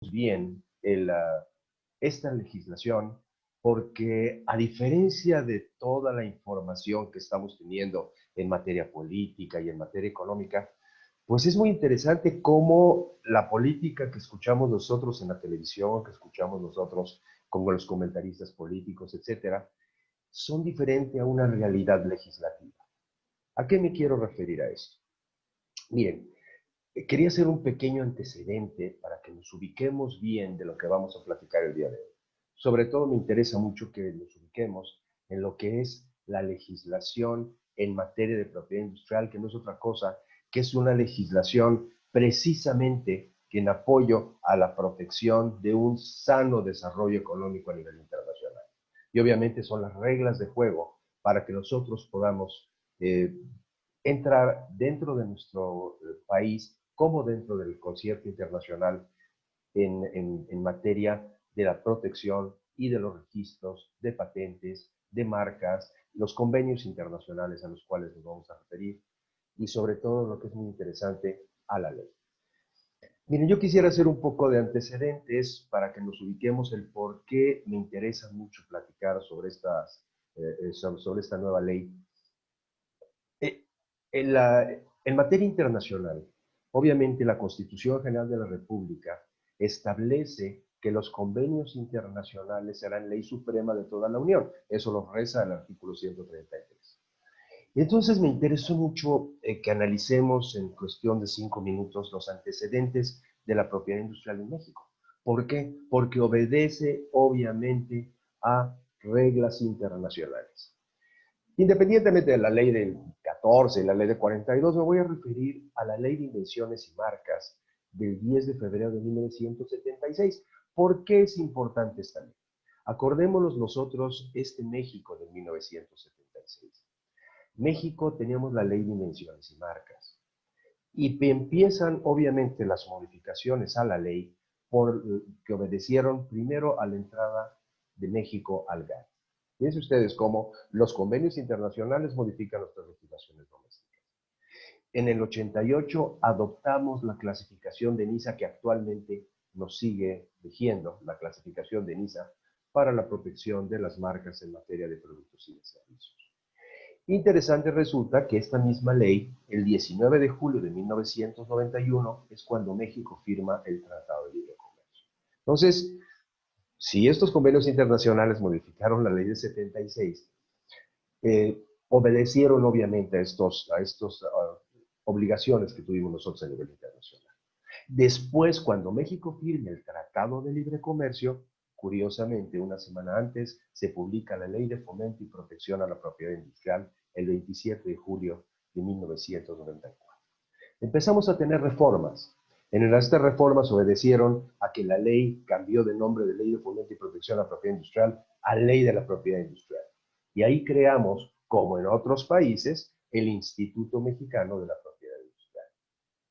bien esta legislación porque a diferencia de toda la información que estamos teniendo en materia política y en materia económica, pues es muy interesante cómo la política que escuchamos nosotros en la televisión, que escuchamos nosotros como los comentaristas políticos, etcétera, son diferentes a una realidad legislativa. ¿A qué me quiero referir a esto? Miren, quería hacer un pequeño antecedente para que nos ubiquemos bien de lo que vamos a platicar el día de hoy. Sobre todo me interesa mucho que nos ubiquemos en lo que es la legislación en materia de propiedad industrial, que no es otra cosa que es una legislación precisamente que en apoyo a la protección de un sano desarrollo económico a nivel internacional. Y obviamente son las reglas de juego para que nosotros podamos entrar dentro de nuestro país como dentro del concierto internacional en materia de la protección y de los registros de patentes, de marcas, los convenios internacionales a los cuales nos vamos a referir y sobre todo lo que es muy interesante, a la ley. Miren, yo quisiera hacer un poco de antecedentes para que nos ubiquemos el por qué me interesa mucho platicar sobre esta nueva ley. Eh, en materia internacional, obviamente la Constitución General de la República establece que los convenios internacionales serán ley suprema de toda la Unión. Eso lo reza el artículo 133. Y entonces me interesó mucho que analicemos en cuestión de 5 minutos los antecedentes de la propiedad industrial en México. ¿Por qué? Porque obedece obviamente a reglas internacionales. Independientemente de la ley del 14 y la ley de 42, me voy a referir a la ley de invenciones y marcas del 10 de febrero de 1976. ¿Por qué es importante esta ley? Acordémonos nosotros este México de 1976. México teníamos la ley de invenciones y marcas. Y empiezan obviamente las modificaciones a la ley por, que obedecieron primero a la entrada de México al GATT. Fíjense ustedes cómo los convenios internacionales modifican nuestras legislaciones domésticas. En el 88 adoptamos la clasificación de NISA que actualmente nos sigue rigiendo, la clasificación de NISA para la protección de las marcas en materia de productos y de servicios. Interesante resulta que esta misma ley, el 19 de julio de 1991, es cuando México firma el Tratado de Libre Comercio. Entonces, si estos convenios internacionales modificaron la ley de 76, obedecieron obviamente a estas obligaciones que tuvimos nosotros a nivel internacional. Después, cuando México firme el Tratado de Libre Comercio, curiosamente, una semana antes, se publica la Ley de Fomento y Protección a la Propiedad Industrial el 27 de julio de 1994. Empezamos a tener reformas. En estas reformas obedecieron a que la ley cambió de nombre de Ley de Fomento y Protección a la Propiedad Industrial a Ley de la Propiedad Industrial. Y ahí creamos, como en otros países, el Instituto Mexicano de la Propiedad Industrial.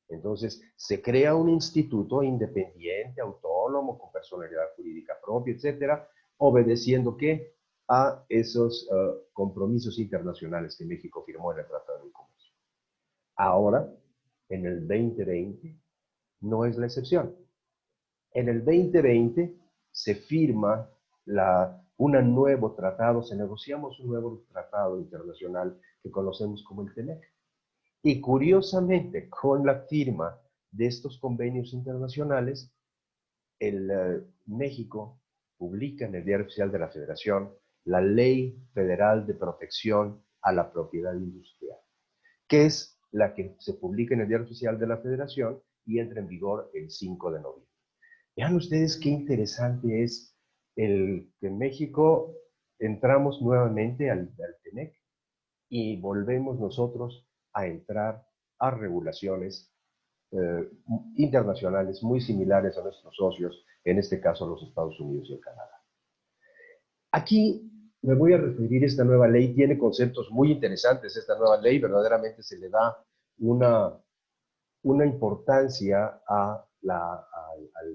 Entonces, se crea un instituto independiente, autónomo, con personalidad jurídica propia, etcétera, obedeciendo ¿qué? A esos compromisos internacionales que México firmó en el Tratado de Comercio. Ahora, en el 2020, no es la excepción. En el 2020 se firma un nuevo tratado, negociamos un nuevo tratado internacional que conocemos como el TEMEC. Y curiosamente, con la firma de estos convenios internacionales, México publica en el Diario Oficial de la Federación la Ley Federal de Protección a la Propiedad Industrial, que es la que se publica en el Diario Oficial de la Federación y entra en vigor el 5 de noviembre. Vean ustedes qué interesante es el que en México entramos nuevamente al TEMEC y volvemos nosotros a entrar a regulaciones internacionales muy similares a nuestros socios, en este caso los Estados Unidos y el Canadá. Aquí me voy a referir a esta nueva ley, tiene conceptos muy interesantes. Esta nueva ley verdaderamente se le da una importancia al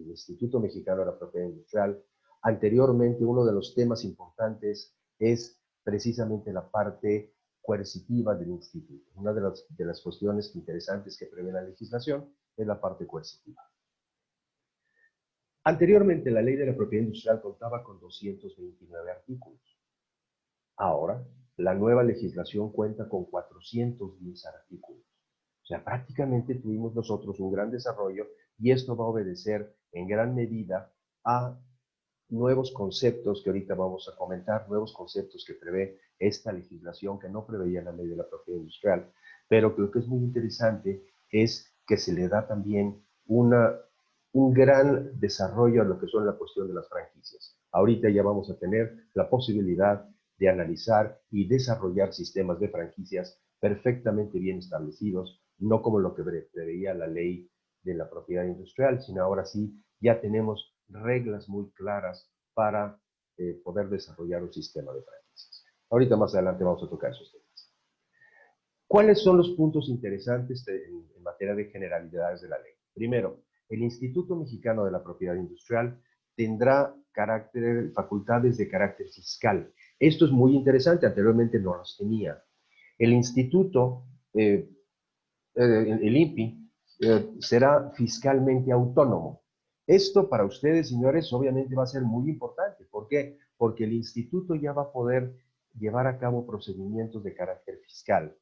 Instituto Mexicano de la Propiedad Industrial. Anteriormente, uno de los temas importantes es precisamente la parte coercitiva del instituto. Una de las cuestiones interesantes que prevé la legislación es la parte coercitiva. Anteriormente, la ley de la propiedad industrial contaba con 229 artículos. Ahora, la nueva legislación cuenta con 410 artículos. O sea, prácticamente tuvimos nosotros un gran desarrollo y esto va a obedecer en gran medida a nuevos conceptos que ahorita vamos a comentar, nuevos conceptos que prevé esta legislación que no preveía la ley de la propiedad industrial. Pero lo que es muy interesante es que se le da también un gran desarrollo a lo que son la cuestión de las franquicias. Ahorita ya vamos a tener la posibilidad de analizar y desarrollar sistemas de franquicias perfectamente bien establecidos, no como lo que preveía la ley de la propiedad industrial, sino ahora sí ya tenemos reglas muy claras para poder desarrollar un sistema de franquicias. Ahorita más adelante vamos a tocar esos temas. ¿Cuáles son los puntos interesantes en materia de generalidades de la ley? Primero, el Instituto Mexicano de la Propiedad Industrial tendrá facultades de carácter fiscal. Esto es muy interesante, anteriormente no los tenía. El instituto, el INPI, será fiscalmente autónomo. Esto para ustedes, señores, obviamente va a ser muy importante. ¿Por qué? Porque el instituto ya va a poder llevar a cabo procedimientos de carácter fiscal,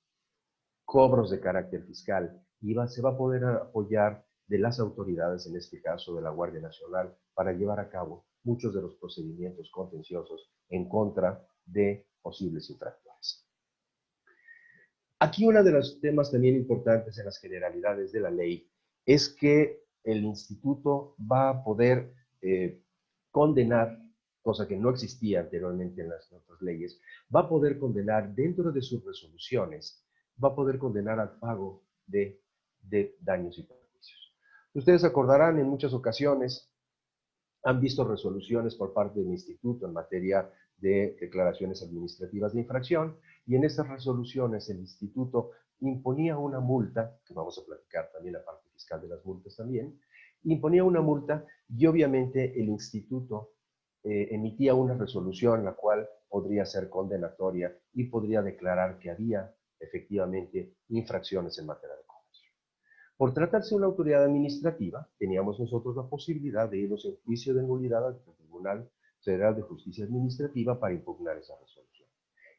cobros de carácter fiscal, y se va a poder apoyar de las autoridades, en este caso de la Guardia Nacional, para llevar a cabo muchos de los procedimientos contenciosos en contra de posibles infractores. Aquí uno de los temas también importantes en las generalidades de la ley es que el instituto va a poder condenar, cosa que no existía anteriormente en las otras leyes, va a poder condenar dentro de sus resoluciones, va a poder condenar al pago de daños y perjuicios. Ustedes acordarán en muchas ocasiones, han visto resoluciones por parte del instituto en materia de declaraciones administrativas de infracción, y en estas resoluciones el instituto imponía una multa, que vamos a platicar también la parte fiscal de las multas también, imponía una multa y obviamente el instituto emitía una resolución la cual podría ser condenatoria y podría declarar que había efectivamente infracciones en materia de comercio. Por tratarse de una autoridad administrativa, teníamos nosotros la posibilidad de irnos en juicio de nulidad al Tribunal Federal de Justicia Administrativa para impugnar esa resolución.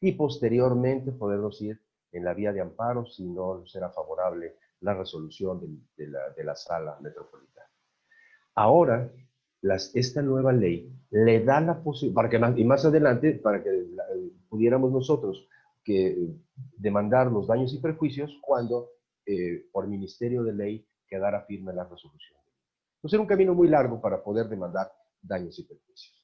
Y posteriormente podernos ir en la vía de amparo si no será favorable la resolución de la sala metropolitana. Ahora, esta nueva ley le da la posibilidad, y más adelante, para que pudiéramos nosotros demandar los daños y perjuicios cuando por ministerio de ley quedara firme la resolución. Entonces era un camino muy largo para poder demandar daños y perjuicios.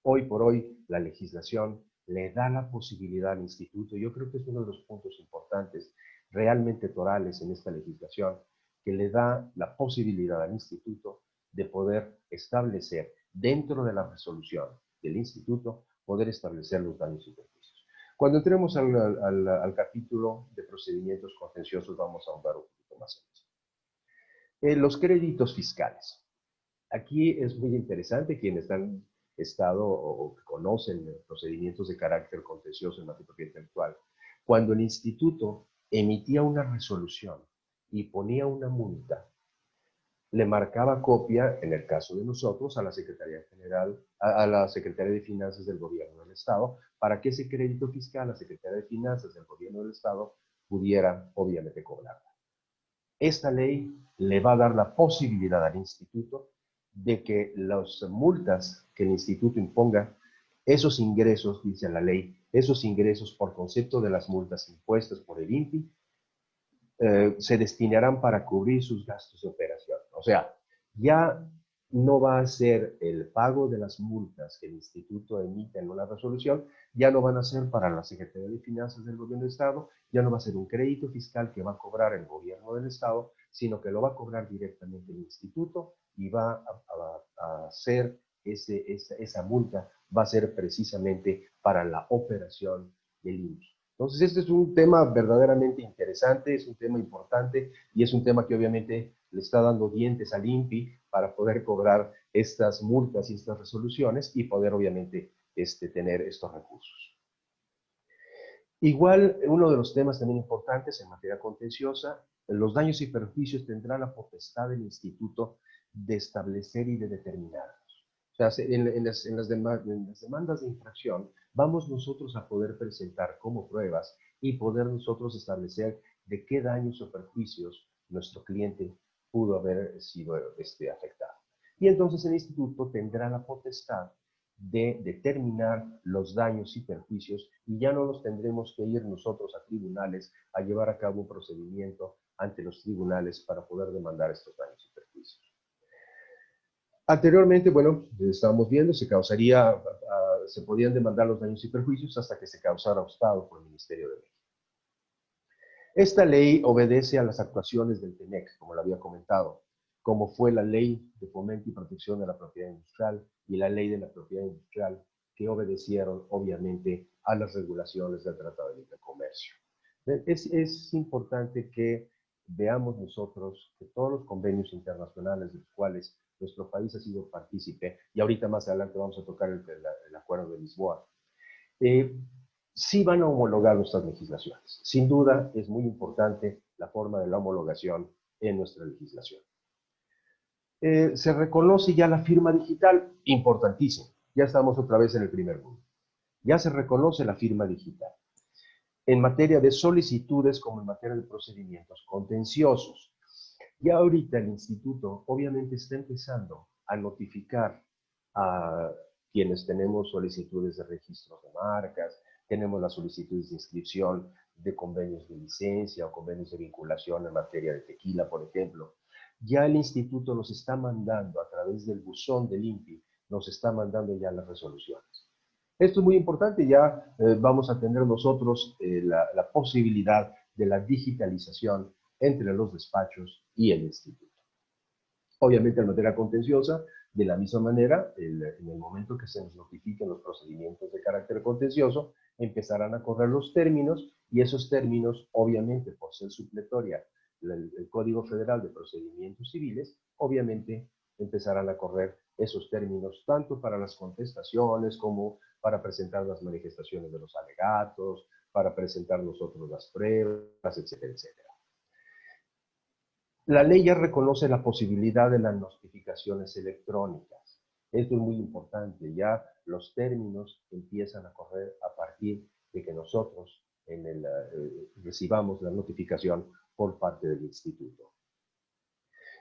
Hoy por hoy la legislación le da la posibilidad al instituto, y yo creo que es uno de los puntos importantes realmente torales en esta legislación, que le da la posibilidad al instituto de poder establecer dentro de la resolución del instituto, poder establecer los daños y perjuicios. Cuando entremos al capítulo de procedimientos contenciosos vamos a ahondar un poquito más en eso. Los créditos fiscales. Aquí es muy interesante quienes han estado o conocen procedimientos de carácter contencioso en materia propiedad intelectual. Cuando el instituto emitía una resolución y ponía una multa, le marcaba copia, en el caso de nosotros, a la Secretaría General, a la Secretaría de Finanzas del Gobierno del Estado, para que ese crédito fiscal, la Secretaría de Finanzas del Gobierno del Estado, pudiera, obviamente, cobrarla. Esta ley le va a dar la posibilidad al instituto de que las multas que el instituto imponga, esos ingresos, dice la ley, esos ingresos por concepto de las multas impuestas por el INPI, se destinarán para cubrir sus gastos de operación. O sea, ya no va a ser el pago de las multas que el instituto emite en una resolución, ya no van a ser para la Secretaría de Finanzas del Gobierno del Estado, ya no va a ser un crédito fiscal que va a cobrar el Gobierno del Estado, sino que lo va a cobrar directamente el instituto y va a hacer esa multa, va a ser precisamente para la operación del INPI. Entonces, este es un tema verdaderamente interesante, es un tema importante y es un tema que obviamente le está dando dientes al INPI para poder cobrar estas multas y estas resoluciones y poder obviamente tener estos recursos. Igual, uno de los temas también importantes en materia contenciosa, los daños y perjuicios tendrá la potestad del instituto de establecer y de determinarlos. O sea, en las demandas de infracción, vamos nosotros a poder presentar como pruebas y poder nosotros establecer de qué daños o perjuicios nuestro cliente pudo haber sido afectado. Y entonces el instituto tendrá la potestad de determinar los daños y perjuicios y ya no nos tendremos que ir nosotros a tribunales a llevar a cabo un procedimiento ante los tribunales para poder demandar estos daños y perjuicios. Anteriormente, bueno, estábamos viendo, se podían demandar los daños y perjuicios hasta que se causara obstado por el Ministerio de México. Esta ley obedece a las actuaciones del TEMEC, como lo había comentado, como fue la Ley de Fomento y Protección de la Propiedad Industrial y la Ley de la Propiedad Industrial, que obedecieron, obviamente, a las regulaciones del Tratado de Libre Comercio. Es importante que veamos nosotros que todos los convenios internacionales de los cuales nuestro país ha sido partícipe, y ahorita más adelante vamos a tocar el Acuerdo de Lisboa, sí van a homologar nuestras legislaciones. Sin duda, es muy importante la forma de la homologación en nuestra legislación. Se reconoce ya la firma digital, importantísimo. Ya estamos otra vez en el primer mundo. Ya se reconoce la firma digital en materia de solicitudes como en materia de procedimientos contenciosos. Ya ahorita el instituto obviamente está empezando a notificar a quienes tenemos solicitudes de registros de marcas, tenemos las solicitudes de inscripción de convenios de licencia o convenios de vinculación en materia de tequila, por ejemplo. Ya el instituto nos está mandando a través del buzón del INPI, nos está mandando ya las resoluciones. Esto es muy importante, ya vamos a tener nosotros la posibilidad de la digitalización entre los despachos y el instituto. Obviamente en materia contenciosa, de la misma manera, en el momento que se nos notifiquen los procedimientos de carácter contencioso, empezarán a correr los términos y esos términos, obviamente por ser supletoria el Código Federal de Procedimientos Civiles, obviamente empezarán a correr esos términos tanto para las contestaciones como para presentar las manifestaciones de los alegatos, para presentar nosotros las pruebas, etcétera, etcétera. La ley ya reconoce la posibilidad de las notificaciones electrónicas. Esto es muy importante. Ya los términos empiezan a correr a partir de que nosotros recibamos la notificación por parte del instituto.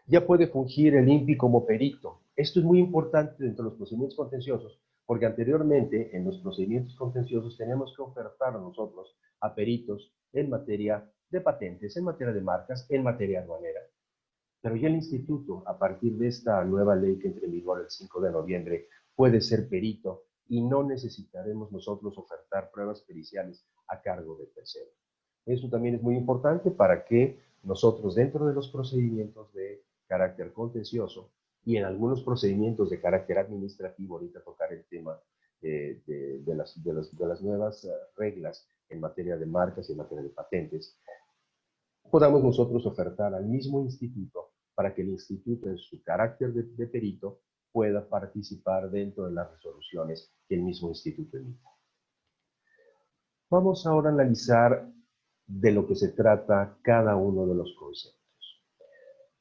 Ya puede fungir el INPI como perito. Esto es muy importante dentro de los procedimientos contenciosos, porque anteriormente en los procedimientos contenciosos tenemos que ofertar a nosotros a peritos en materia de patentes, en materia de marcas, en materia aduanera. Pero ya el instituto, a partir de esta nueva ley que entra en vigor el 5 de noviembre, puede ser perito y no necesitaremos nosotros ofertar pruebas periciales a cargo del tercero. Eso también es muy importante para que nosotros dentro de los procedimientos de carácter contencioso y en algunos procedimientos de carácter administrativo, ahorita tocar el tema de las nuevas reglas en materia de marcas y en materia de patentes, podamos nosotros ofertar al mismo instituto para que el instituto en su carácter de perito pueda participar dentro de las resoluciones que el mismo instituto emita. Vamos ahora a analizar de lo que se trata cada uno de los conceptos.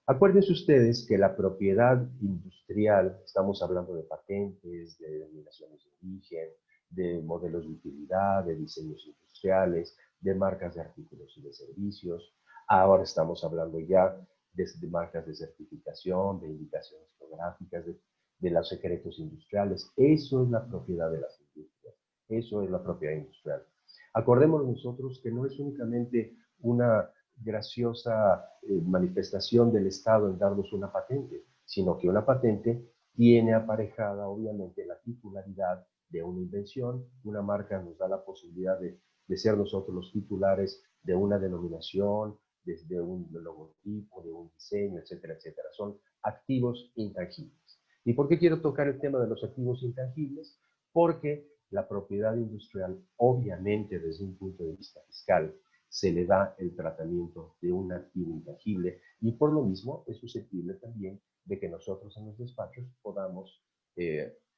Acuérdense ustedes que la propiedad industrial, estamos hablando de patentes, de denominaciones de origen, de modelos de utilidad, de diseños industriales, de marcas de artículos y de servicios. Ahora estamos hablando ya de marcas de certificación, de indicaciones geográficas, de los secretos industriales. Eso es la propiedad de las industrias. Eso es la propiedad industrial. Acordémonos nosotros que no es únicamente una graciosa manifestación del Estado en darnos una patente, sino que una patente tiene aparejada obviamente la titularidad de una invención. Una marca nos da la posibilidad de ser nosotros los titulares de una denominación, desde un logotipo, de un diseño, etcétera, etcétera. Son activos intangibles. ¿Y por qué quiero tocar el tema de los activos intangibles? Porque la propiedad industrial, obviamente desde un punto de vista fiscal, se le da el tratamiento de un activo intangible y por lo mismo es susceptible también de que nosotros en los despachos podamos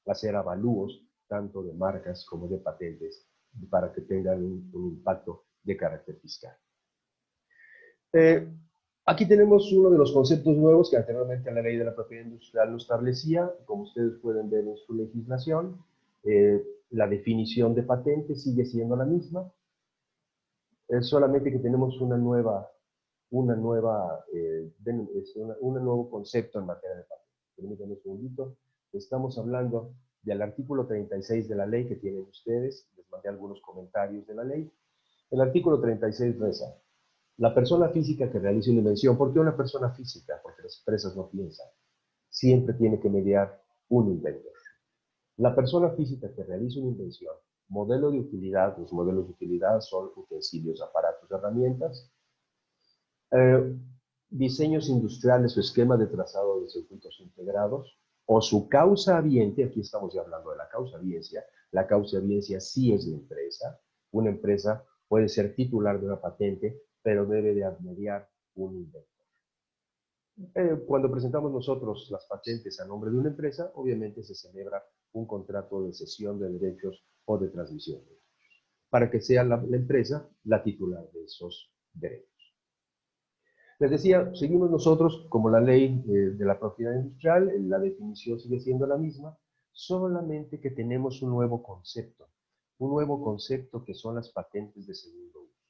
hacer avalúos tanto de marcas como de patentes para que tengan un impacto de carácter fiscal. Aquí tenemos uno de los conceptos nuevos que anteriormente la ley de la propiedad industrial no establecía. Como ustedes pueden ver en su legislación, la definición de patente sigue siendo la misma, es solamente que tenemos un nuevo concepto en materia de patente. Permítanme un segundito. Estamos hablando del artículo 36 de la ley que tienen ustedes. Les mandé algunos comentarios de la ley. El artículo 36 reza: la persona física que realice una invención. ¿Por qué una persona física? Porque las empresas no piensan. Siempre tiene que mediar un inventor. La persona física que realiza una invención, modelo de utilidad, los modelos de utilidad son utensilios, aparatos, herramientas, eh, diseños industriales o esquema de trazado de circuitos integrados, o su causa habiente. Aquí estamos ya hablando de la causa habiencia sí es la empresa. Una empresa puede ser titular de una patente, pero debe de mediar un inventor. Cuando presentamos nosotros las patentes a nombre de una empresa, obviamente se celebra un contrato de cesión de derechos o de transmisión de derechos, para que sea la empresa la titular de esos derechos. Les decía, seguimos nosotros como la ley de la propiedad industrial, la definición sigue siendo la misma, solamente que tenemos un nuevo concepto que son las patentes de segundo uso.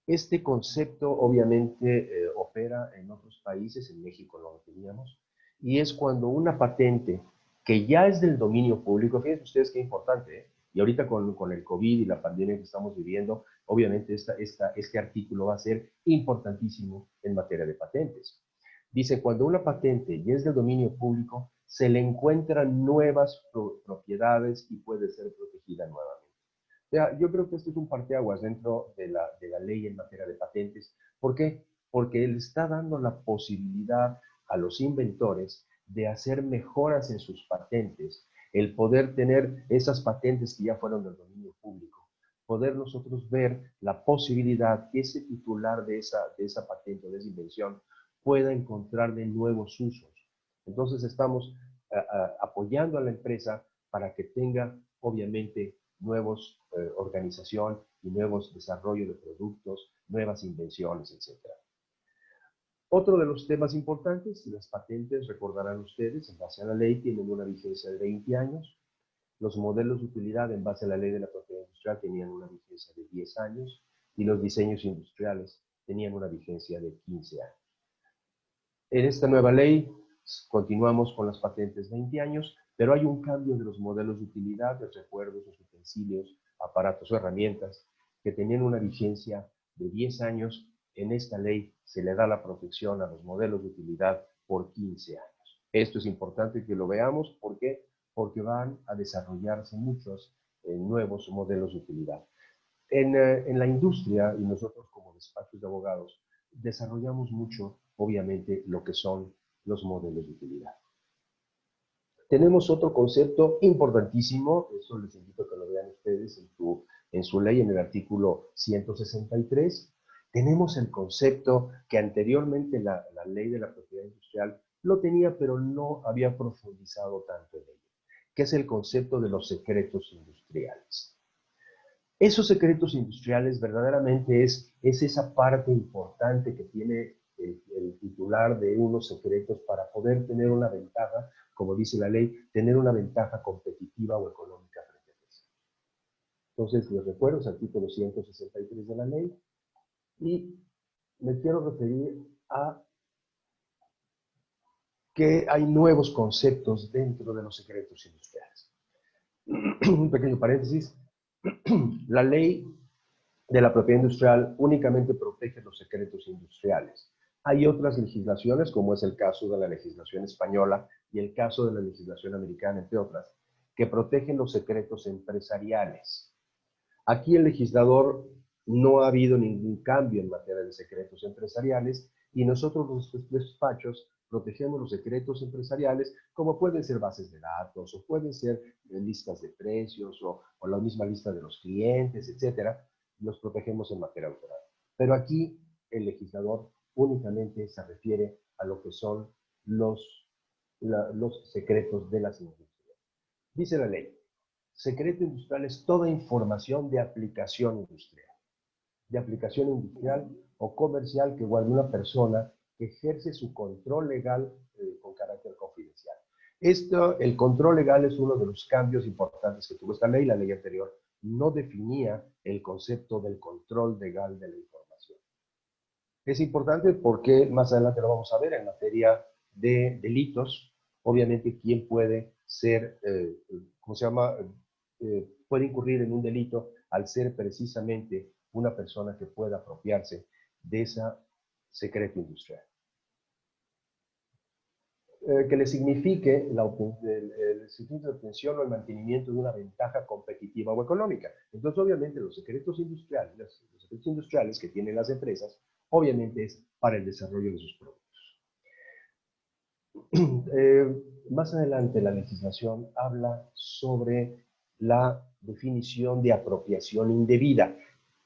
Este concepto obviamente opera en otros países, en México no lo teníamos, y es cuando una patente que ya es del dominio público. Fíjense ustedes qué importante, ¿eh? Y ahorita con el COVID y la pandemia que estamos viviendo, obviamente este artículo va a ser importantísimo en materia de patentes. Dice, cuando una patente ya es del dominio público, se le encuentran nuevas propiedades y puede ser protegida nuevamente. Yo creo que esto es un parteaguas dentro de la ley en materia de patentes. ¿Por qué? Porque él está dando la posibilidad a los inventores de hacer mejoras en sus patentes, el poder tener esas patentes que ya fueron del dominio público, poder nosotros ver la posibilidad que ese titular de esa patente, de esa invención, pueda encontrarle nuevos usos. Entonces estamos apoyando a la empresa para que tenga, obviamente, nuevos organización y nuevos desarrollos de productos, nuevas invenciones, etc. Otro de los temas importantes, las patentes, recordarán ustedes, en base a la ley, tienen una vigencia de 20 años. Los modelos de utilidad, en base a la ley de la propiedad industrial, tenían una vigencia de 10 años y los diseños industriales tenían una vigencia de 15 años. En esta nueva ley continuamos con las patentes 20 años, pero hay un cambio de los modelos de utilidad, de recuerdos, los utensilios, aparatos o herramientas que tenían una vigencia de 10 años. En esta ley se le da la protección a los modelos de utilidad por 15 años. Esto es importante que lo veamos. ¿Por qué? Porque van a desarrollarse muchos nuevos modelos de utilidad. En la industria, y nosotros como despachos de abogados, desarrollamos mucho, obviamente, lo que son los modelos de utilidad. Tenemos otro concepto importantísimo, eso les invito a que lo vean ustedes en su ley, en el artículo 163. Tenemos el concepto que anteriormente la ley de la propiedad industrial lo tenía, pero no había profundizado tanto en ello, que es el concepto de los secretos industriales. Esos secretos industriales verdaderamente es esa parte importante que tiene el titular de unos secretos para poder tener una ventaja, como dice la ley, tener una ventaja competitiva o económica frente a eso. Entonces, les recuerdo, es el artículo 163 de la ley, y me quiero referir a que hay nuevos conceptos dentro de los secretos industriales. Un pequeño paréntesis. La ley de la propiedad industrial únicamente protege los secretos industriales. Hay otras legislaciones, como es el caso de la legislación española y el caso de la legislación americana, entre otras, que protegen los secretos empresariales. Aquí el legislador no ha habido ningún cambio en materia de secretos empresariales, y nosotros los despachos protegemos los secretos empresariales, como pueden ser bases de datos, o pueden ser listas de precios, o la misma lista de los clientes, etcétera. Los protegemos en materia autoral. Pero aquí el legislador únicamente se refiere a lo que son los secretos de las industrias. Dice la ley: secreto industrial es toda información de aplicación industrial. De aplicación industrial o comercial que guarde una persona que ejerce su control legal con carácter confidencial. El control legal es uno de los cambios importantes que tuvo esta ley. La ley anterior no definía el concepto del control legal de la información. Es importante porque más adelante lo vamos a ver en materia de delitos. Obviamente, ¿quién puede ser, ¿cómo se llama? Puede incurrir en un delito al ser precisamente una persona que pueda apropiarse de ese secreto industrial. Que le signifique el secreto de obtención o el mantenimiento de una ventaja competitiva o económica. Entonces, obviamente, los secretos industriales que tienen las empresas, obviamente es para el desarrollo de sus productos. Más adelante la legislación habla sobre la definición de apropiación indebida.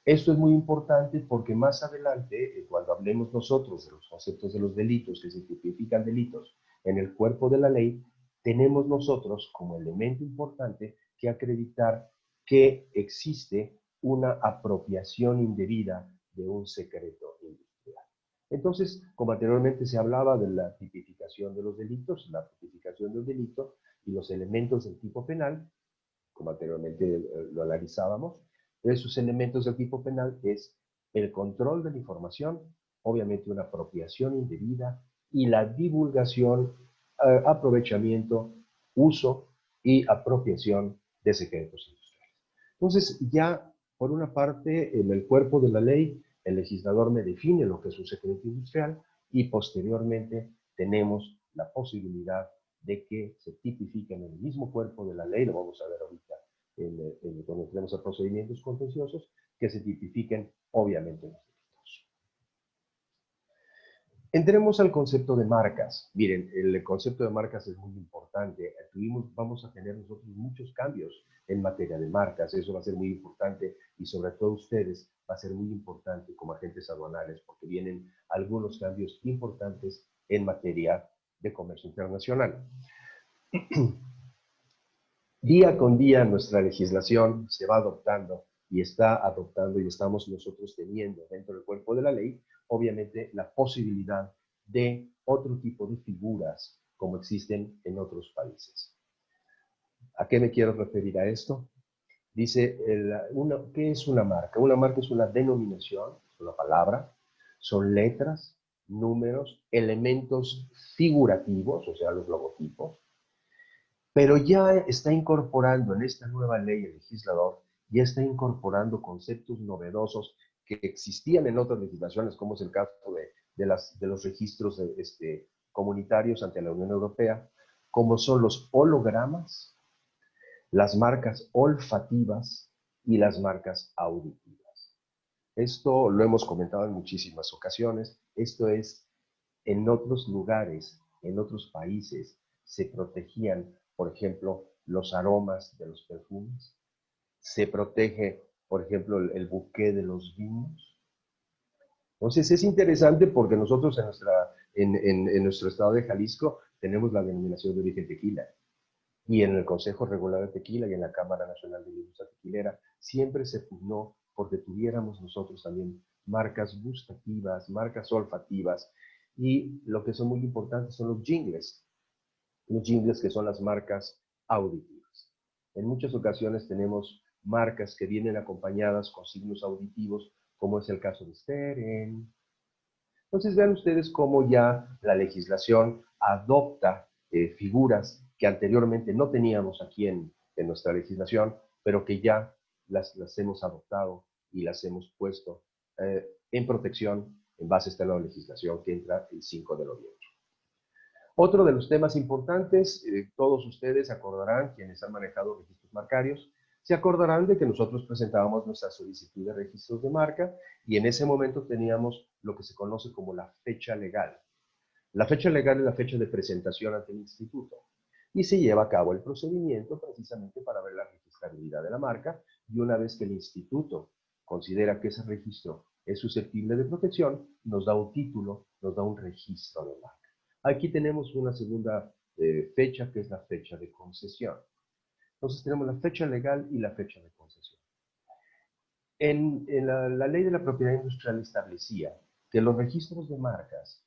Esto es muy importante porque más adelante, cuando hablemos nosotros de los conceptos de los delitos, que se tipifican delitos en el cuerpo de la ley, tenemos nosotros como elemento importante que acreditar que existe una apropiación indebida de un secreto industrial. Entonces, como anteriormente se hablaba de la tipificación de los delitos, la tipificación del delito y los elementos del tipo penal, como anteriormente lo analizábamos, esos elementos del tipo penal es el control de la información, obviamente una apropiación indebida y la divulgación, aprovechamiento, uso y apropiación de secretos industriales. Entonces, ya por una parte, en el cuerpo de la ley, el legislador me define lo que es un secreto industrial y posteriormente tenemos la posibilidad de que se tipifiquen en el mismo cuerpo de la ley, lo vamos a ver ahorita cuando entremos a procedimientos contenciosos, que se tipifiquen obviamente los delitos. Entremos al concepto de marcas. Miren, el concepto de marcas es muy importante. Vamos a tener nosotros muchos cambios en materia de marcas. Eso va a ser muy importante y sobre todo ustedes va a ser muy importante como agentes aduanales porque vienen algunos cambios importantes en materia de comercio internacional. Día con día nuestra legislación se va adoptando y está adoptando y estamos nosotros teniendo dentro del cuerpo de la ley, obviamente, la posibilidad de otro tipo de figuras como existen en otros países. ¿A qué me quiero referir a esto? Dice, ¿qué es una marca? Una marca es una denominación, es una palabra, son letras, números, elementos figurativos, o sea, los logotipos, pero ya está incorporando en esta nueva ley el legislador, ya está incorporando conceptos novedosos que existían en otras legislaciones, como es el caso de los registros comunitarios ante la Unión Europea, como son los hologramas, las marcas olfativas y las marcas auditivas. Esto lo hemos comentado en muchísimas ocasiones. Esto es, en otros lugares, en otros países, se protegían, por ejemplo, los aromas de los perfumes. Se protege, por ejemplo, el buqué de los vinos. Entonces es interesante porque nosotros en nuestro estado de Jalisco tenemos la denominación de origen tequila. Y en el Consejo Regular de Tequila y en la Cámara Nacional de la Industria Tequilera siempre se pugnó porque tuviéramos nosotros también marcas gustativas, marcas olfativas y lo que son muy importantes son los jingles que son las marcas auditivas. En muchas ocasiones tenemos marcas que vienen acompañadas con signos auditivos, como es el caso de Steren. Entonces vean ustedes cómo ya la legislación adopta figuras que anteriormente no teníamos aquí en nuestra legislación, pero que ya las hemos adoptado y las hemos puesto en protección en base a esta nueva legislación que entra el 5 de noviembre. Otro de los temas importantes, todos ustedes se acordarán, quienes han manejado registros marcarios, se acordarán de que nosotros presentábamos nuestra solicitud de registros de marca y en ese momento teníamos lo que se conoce como la fecha legal. La fecha legal es la fecha de presentación ante el instituto y se lleva a cabo el procedimiento precisamente para ver la registrabilidad de la marca y una vez que el instituto considera que ese registro es susceptible de protección, nos da un título, nos da un registro de marca. Aquí tenemos una segunda fecha que es la fecha de concesión. Entonces tenemos la fecha legal y la fecha de concesión. La ley de la propiedad industrial establecía que los registros de marcas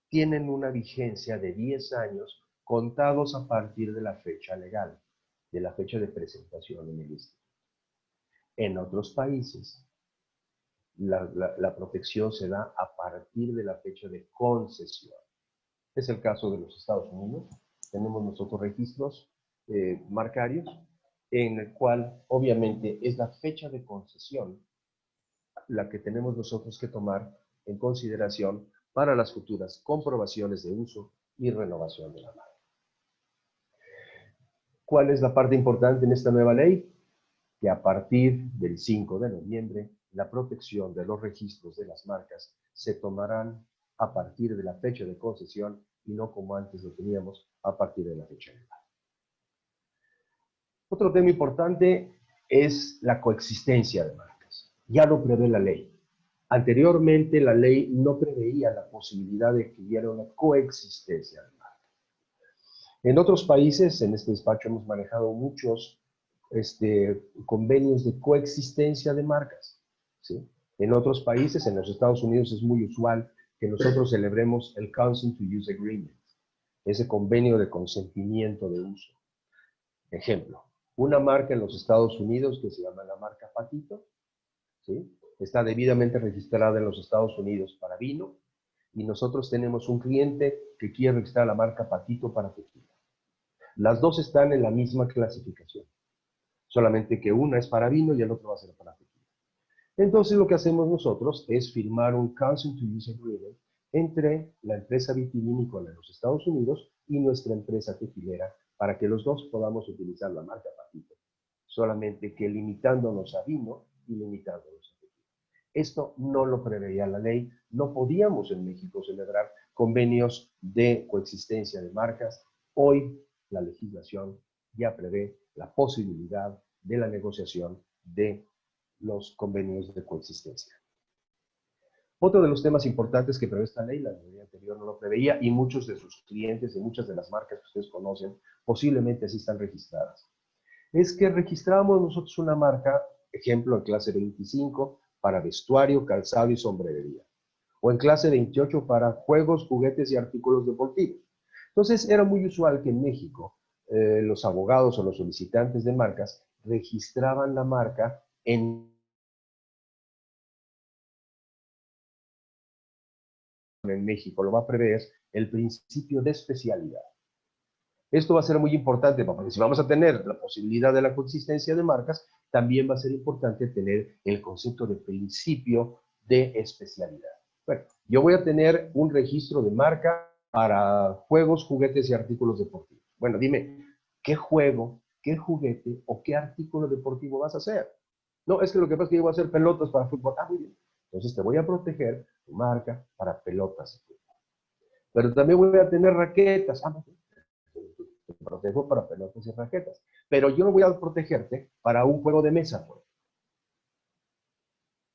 tienen una vigencia de 10 años contados a partir de la fecha legal, de la fecha de presentación en el instituto. En otros países, la protección se da a partir de la fecha de concesión. Es el caso de los Estados Unidos. Tenemos nosotros registros marcarios en el cual obviamente es la fecha de concesión la que tenemos nosotros que tomar en consideración para las futuras comprobaciones de uso y renovación de la marca. ¿Cuál es la parte importante en esta nueva ley? Que a partir del 5 de noviembre, la protección de los registros de las marcas se tomarán a partir de la fecha de concesión y no como antes lo teníamos a partir de la fecha legal. Otro tema importante es la coexistencia de marcas. Ya lo prevé la ley. Anteriormente la ley no preveía la posibilidad de que hubiera una coexistencia de marcas. En otros países, en este despacho hemos manejado muchos convenios de coexistencia de marcas, ¿sí? En otros países, en los Estados Unidos, es muy usual que nosotros celebremos el Consent to Use Agreement, ese convenio de consentimiento de uso. Ejemplo, una marca en los Estados Unidos que se llama la marca Patito, ¿sí? Está debidamente registrada en los Estados Unidos para vino, y nosotros tenemos un cliente que quiere registrar la marca Patito para tequila. Las dos están en la misma clasificación, solamente que una es para vino y el otro va a ser para tequila. Entonces lo que hacemos nosotros es firmar un Consent to Use Agreement entre la empresa vitivinícola de los Estados Unidos y nuestra empresa tequilera para que los dos podamos utilizar la marca Patito, solamente que limitándonos a vino y limitándonos a tequila. Esto no lo preveía la ley, no podíamos en México celebrar convenios de coexistencia de marcas. Hoy la legislación ya prevé la posibilidad de la negociación de los convenios de coexistencia. Otro de los temas importantes que prevé esta ley, la ley anterior no lo preveía, y muchos de sus clientes y muchas de las marcas que ustedes conocen posiblemente así están registradas, es que registramos nosotros una marca, ejemplo, en clase 25 para vestuario, calzado y sombrerería, o en clase 28 para juegos, juguetes y artículos deportivos. Entonces era muy usual que en México los abogados o los solicitantes de marcas registraban la marca en México, lo va a prever el principio de especialidad. Esto va a ser muy importante, porque si vamos a tener la posibilidad de la coexistencia de marcas, también va a ser importante tener el concepto de principio de especialidad. Bueno, yo voy a tener un registro de marca para juegos, juguetes y artículos deportivos. Bueno, dime, ¿qué juego, qué juguete o qué artículo deportivo vas a hacer? No, es que lo que pasa es que yo voy a hacer pelotas para fútbol. Ah, muy bien. Entonces te voy a proteger tu marca para pelotas de fútbol. Pero también voy a tener raquetas. Ah, te protejo para pelotas y raquetas. Pero yo no voy a protegerte para un juego de mesa, pues.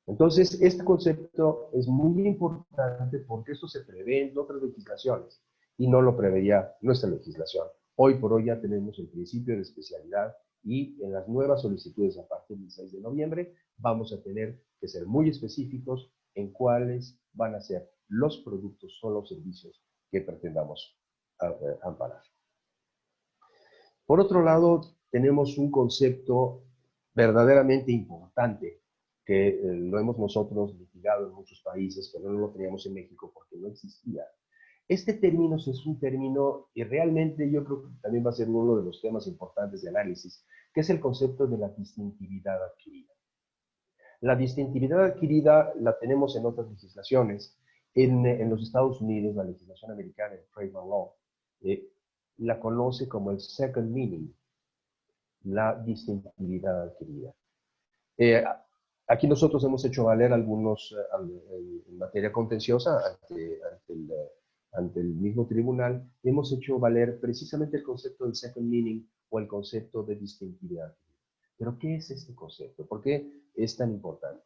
Entonces, este concepto es muy importante porque esto se prevé en otras legislaciones y no lo preveía nuestra legislación. Hoy por hoy ya tenemos el principio de especialidad y en las nuevas solicitudes a partir del 6 de noviembre vamos a tener que ser muy específicos en cuáles van a ser los productos o los servicios que pretendamos amparar. Por otro lado, tenemos un concepto verdaderamente importante que lo hemos nosotros litigado en muchos países, pero no lo teníamos en México porque no existía. Este término es un término y realmente yo creo que también va a ser uno de los temas importantes de análisis, que es el concepto de la distintividad adquirida. La distintividad adquirida la tenemos en otras legislaciones. En los Estados Unidos, la legislación americana, el Trademark Law, la conoce como el second meaning, la distintividad adquirida. Aquí nosotros hemos hecho valer algunos en materia contenciosa ante el mismo tribunal, hemos hecho valer precisamente el concepto del second meaning o el concepto de distintividad adquirida. Pero ¿qué es este concepto? ¿Por qué es tan importante?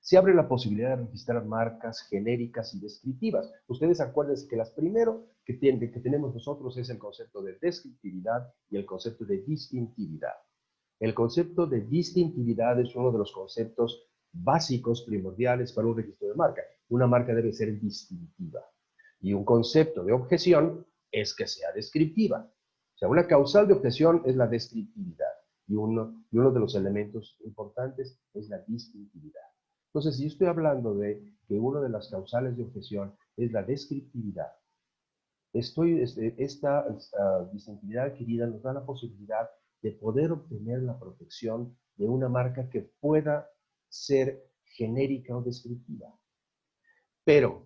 Se abre la posibilidad de registrar marcas genéricas y descriptivas. Ustedes acuérdense que las primero que tenemos nosotros es el concepto de descriptividad y el concepto de distintividad. El concepto de distintividad es uno de los conceptos básicos, primordiales para un registro de marca. Una marca debe ser distintiva. Y un concepto de objeción es que sea descriptiva. O sea, una causal de objeción es la descriptividad. Y uno de los elementos importantes es la distintividad. Entonces, si yo estoy hablando de que una de las causales de objeción es la descriptividad, esta distintividad adquirida nos da la posibilidad de poder obtener la protección de una marca que pueda ser genérica o descriptiva, pero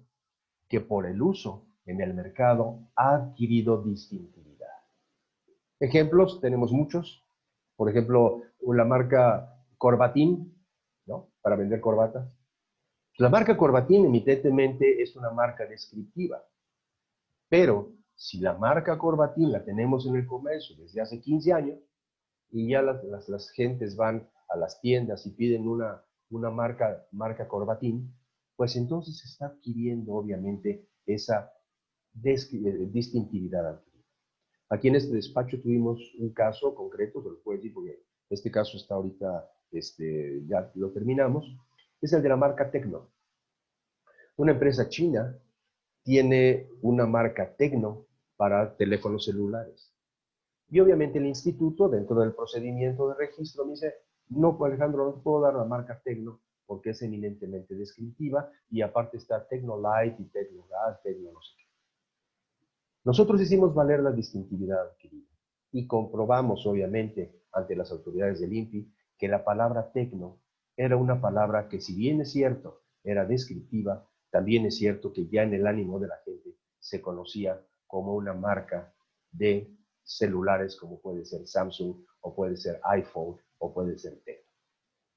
que por el uso en el mercado ha adquirido distintividad. Ejemplos, tenemos muchos. Por ejemplo, la marca Corbatín, ¿no? Para vender corbatas. La marca Corbatín evidentemente es una marca descriptiva, pero si la marca Corbatín la tenemos en el comercio desde hace 15 años y ya las gentes van a las tiendas y piden una marca Corbatín, pues entonces se está adquiriendo obviamente esa distintividad adquirida. Aquí en este despacho tuvimos un caso concreto, se lo puedo decir porque este caso está ahorita, ya lo terminamos, es el de la marca Tecno. Una empresa china tiene una marca Tecno para teléfonos celulares. Y obviamente el instituto, dentro del procedimiento de registro, me dice, no, Alejandro, no puedo dar la marca Tecno porque es eminentemente descriptiva y aparte está Tecno Light y Tecno Gas, Tecno no sé qué. Nosotros hicimos valer la distintividad adquirida y comprobamos, obviamente, ante las autoridades del INPI, que la palabra Tecno era una palabra que, si bien es cierto, era descriptiva, también es cierto que ya en el ánimo de la gente se conocía como una marca de celulares como puede ser Samsung o puede ser iPhone o puede ser Tecno.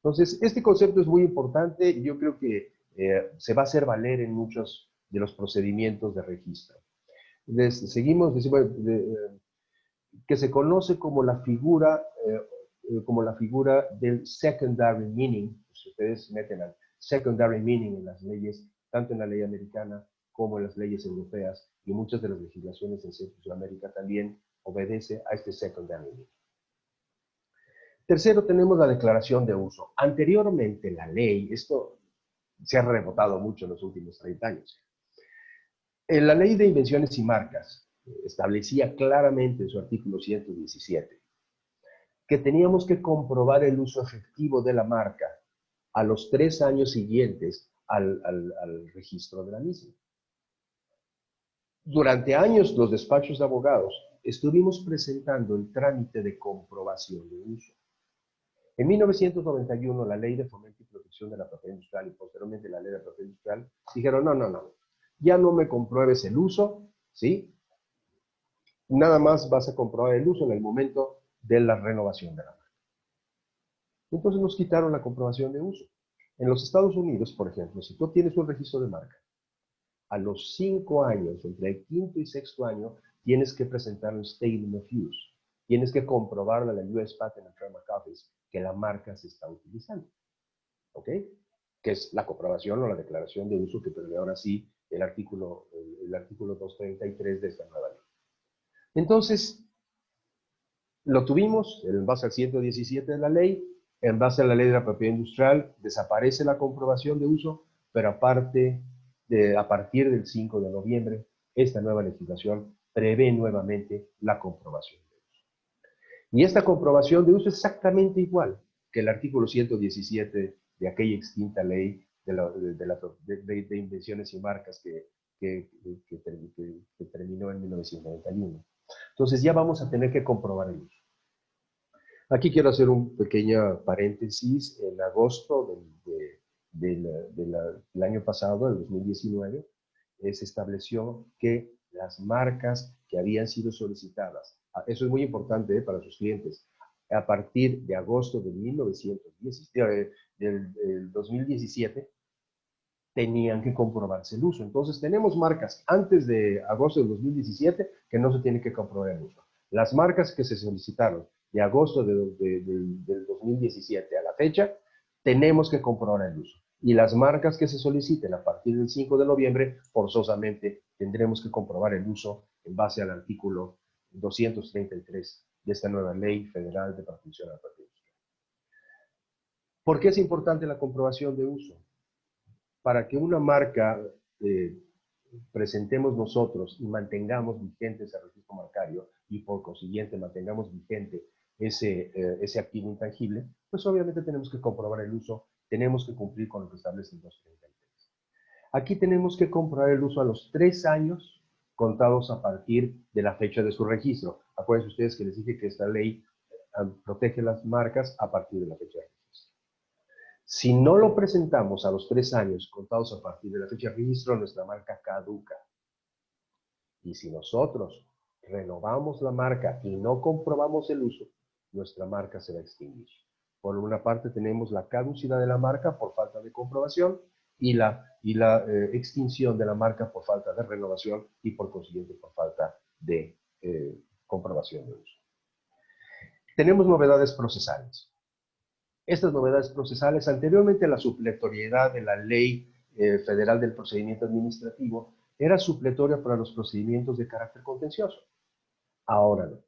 Entonces, este concepto es muy importante y yo creo que se va a hacer valer en muchos de los procedimientos de registro. Seguimos, que se conoce como la figura del secondary meaning. Si ustedes meten al secondary meaning en las leyes, tanto en la ley americana como en las leyes europeas, y muchas de las legislaciones en Centroamérica también obedece a este secondary meaning. Tercero, tenemos la declaración de uso. Anteriormente, la ley, esto se ha rebotado mucho en los últimos 30 años. La ley de invenciones y marcas establecía claramente en su artículo 117 que teníamos que comprobar el uso efectivo de la marca a los 3 años siguientes al registro de la misma. Durante años, los despachos de abogados estuvimos presentando el trámite de comprobación de uso. En 1991, la Ley de Fomento y Protección de la Propiedad Industrial y posteriormente la Ley de Propiedad Industrial dijeron, no, ya no me compruebes el uso, ¿sí? Nada más vas a comprobar el uso en el momento de la renovación de la marca. Entonces nos quitaron la comprobación de uso. En los Estados Unidos, por ejemplo, si tú tienes un registro de marca, a los 5 años, entre el quinto y sexto año, tienes que presentar un Statement of Use. Tienes que comprobarle a la US Patent and Trademark Office que la marca se está utilizando. ¿Ok? Que es la comprobación o la declaración de uso que prevé ahora sí el artículo 233 de esta nueva ley. Entonces, lo tuvimos en base al 117 de la ley, en base a la ley de la propiedad industrial, desaparece la comprobación de uso, pero a partir del 5 de noviembre, esta nueva legislación prevé nuevamente la comprobación de uso. Y esta comprobación de uso es exactamente igual que el artículo 117 de aquella extinta ley de invenciones y marcas que terminó en 1991. Entonces ya vamos a tener que comprobar el uso. Aquí quiero hacer un pequeño paréntesis. En agosto del año pasado, del 2019, se estableció que las marcas que habían sido solicitadas, eso es muy importante para sus clientes, a partir de agosto de 2017, tenían que comprobarse el uso. Entonces tenemos marcas antes de agosto del 2017 que no se tiene que comprobar el uso. Las marcas que se solicitaron de agosto del 2017 a la fecha, tenemos que comprobar el uso. Y las marcas que se soliciten a partir del 5 de noviembre, forzosamente tendremos que comprobar el uso en base al artículo 233 de esta nueva Ley Federal de Protección a la Propiedad Industrial. ¿Por qué es importante la comprobación de uso? Para que una marca presentemos nosotros y mantengamos vigente ese registro marcario y por consiguiente mantengamos vigente ese activo intangible, pues obviamente tenemos que comprobar el uso, tenemos que cumplir con lo que establece el 233. Aquí tenemos que comprobar el uso a los 3 años contados a partir de la fecha de su registro. Acuérdense ustedes que les dije que esta ley protege las marcas a partir de la fecha de registro. Si no lo presentamos a los 3 años contados a partir de la fecha de registro, nuestra marca caduca. Y si nosotros renovamos la marca y no comprobamos el uso, nuestra marca se va a extinguir. Por una parte tenemos la caducidad de la marca por falta de comprobación y la extinción de la marca por falta de renovación y por consiguiente por falta de comprobación de uso. Tenemos novedades procesales. Estas novedades procesales, anteriormente la supletoriedad de la Ley Federal del Procedimiento Administrativo era supletoria para los procedimientos de carácter contencioso. Ahora no.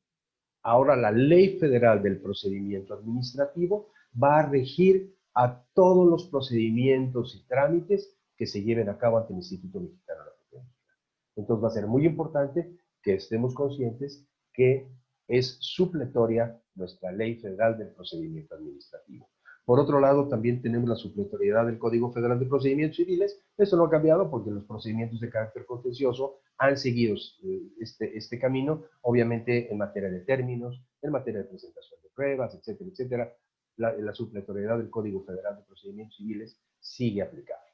Ahora la Ley Federal del Procedimiento Administrativo va a regir a todos los procedimientos y trámites que se lleven a cabo ante el Instituto Mexicano de la Propiedad Industrial. Entonces va a ser muy importante que estemos conscientes que es supletoria nuestra Ley Federal del Procedimiento Administrativo. Por otro lado, también tenemos la supletoriedad del Código Federal de Procedimientos Civiles. Esto no ha cambiado porque los procedimientos de carácter contencioso han seguido este camino, obviamente en materia de términos, en materia de presentación de pruebas, etcétera, etcétera. La supletoriedad del Código Federal de Procedimientos Civiles sigue aplicable.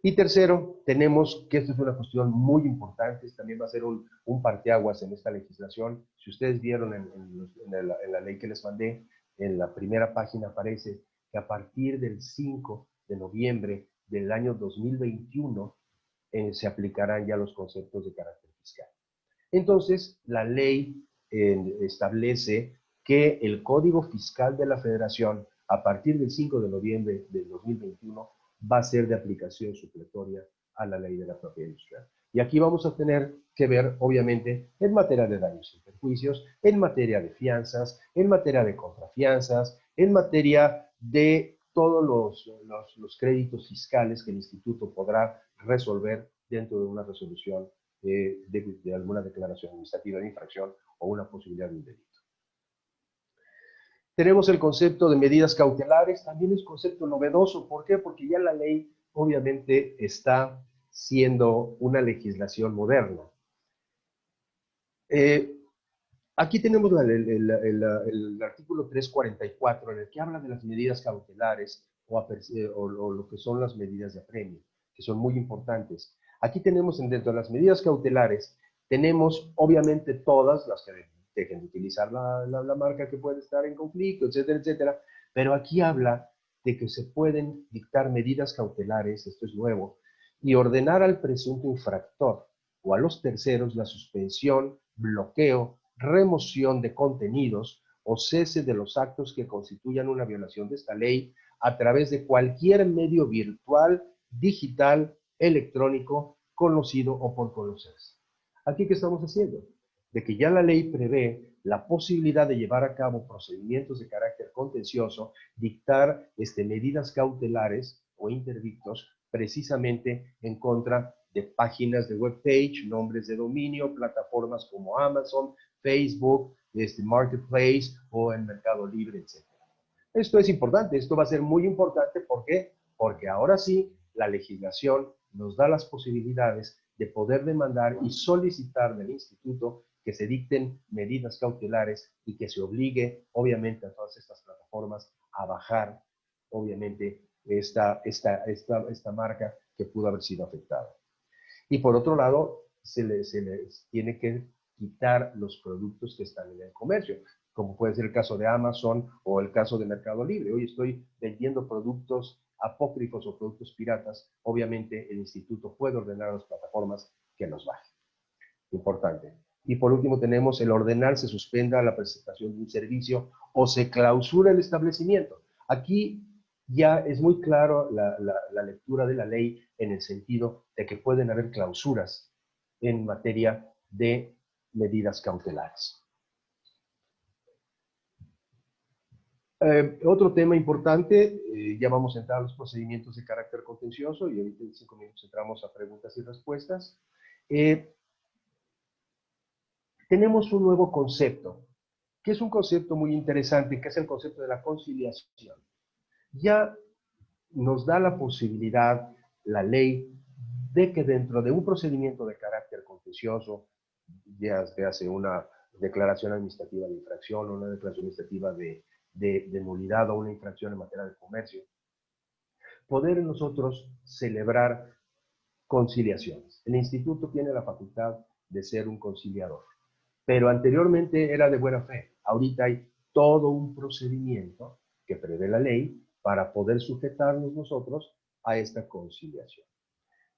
Y tercero, tenemos que esto es una cuestión muy importante, también va a ser un parteaguas en esta legislación. Si ustedes vieron en la ley que les mandé, en la primera página aparece que a partir del 5 de noviembre del año 2021 se aplicarán ya los conceptos de carácter fiscal. Entonces, la ley establece que el Código Fiscal de la Federación, a partir del 5 de noviembre del 2021, va a ser de aplicación supletoria a la ley de la propiedad industrial. Y aquí vamos a tener que ver, obviamente, en materia de daños y perjuicios, en materia de fianzas, en materia de contrafianzas, en materia de todos los créditos fiscales que el instituto podrá resolver dentro de una resolución de alguna declaración administrativa de infracción o una posibilidad de un delito. Tenemos el concepto de medidas cautelares, también es un concepto novedoso. ¿Por qué? Porque ya la ley obviamente está siendo una legislación moderna. Aquí tenemos el artículo 344 en el que habla de las medidas cautelares o lo que son las medidas de apremio, que son muy importantes. Aquí tenemos dentro de las medidas cautelares, tenemos obviamente todas las que dejen de utilizar la marca que puede estar en conflicto, etcétera, etcétera, pero aquí habla de que se pueden dictar medidas cautelares, esto es nuevo, y ordenar al presunto infractor o a los terceros la suspensión, bloqueo, remoción de contenidos o cese de los actos que constituyan una violación de esta ley a través de cualquier medio virtual, digital, electrónico, conocido o por conocerse. ¿Aquí qué estamos haciendo? De que ya la ley prevé la posibilidad de llevar a cabo procedimientos de carácter contencioso, dictar medidas cautelares o interdictos precisamente en contra de páginas de webpage, nombres de dominio, plataformas como Amazon, Facebook, Marketplace o en Mercado Libre, etc. Esto es importante, esto va a ser muy importante. ¿Por qué? Porque ahora sí la legislación nos da las posibilidades de poder demandar y solicitar del instituto que se dicten medidas cautelares y que se obligue, obviamente, a todas estas plataformas a bajar, obviamente, esta marca que pudo haber sido afectada. Y por otro lado, se les tiene que quitar los productos que están en el comercio, como puede ser el caso de Amazon o el caso de Mercado Libre. Hoy estoy vendiendo productos apócrifos o productos piratas. Obviamente el instituto puede ordenar a las plataformas que los bajen. Importante. Y por último tenemos el ordenar se suspenda la presentación de un servicio o se clausura el establecimiento. Aquí ya es muy claro la lectura de la ley en el sentido de que pueden haber clausuras en materia de medidas cautelares. Otro tema importante, ya vamos a entrar a los procedimientos de carácter contencioso y ahorita en 5 minutos entramos a preguntas y respuestas. Tenemos un nuevo concepto, que es un concepto muy interesante, que es el concepto de la conciliación. Ya nos da la posibilidad, la ley, de que dentro de un procedimiento de carácter contencioso, ya hace una declaración administrativa de infracción o una declaración administrativa de nulidad o una infracción en materia de comercio, poder nosotros celebrar conciliaciones. El instituto tiene la facultad de ser un conciliador, pero anteriormente era de buena fe. Ahorita hay todo un procedimiento que prevé la ley para poder sujetarnos nosotros a esta conciliación.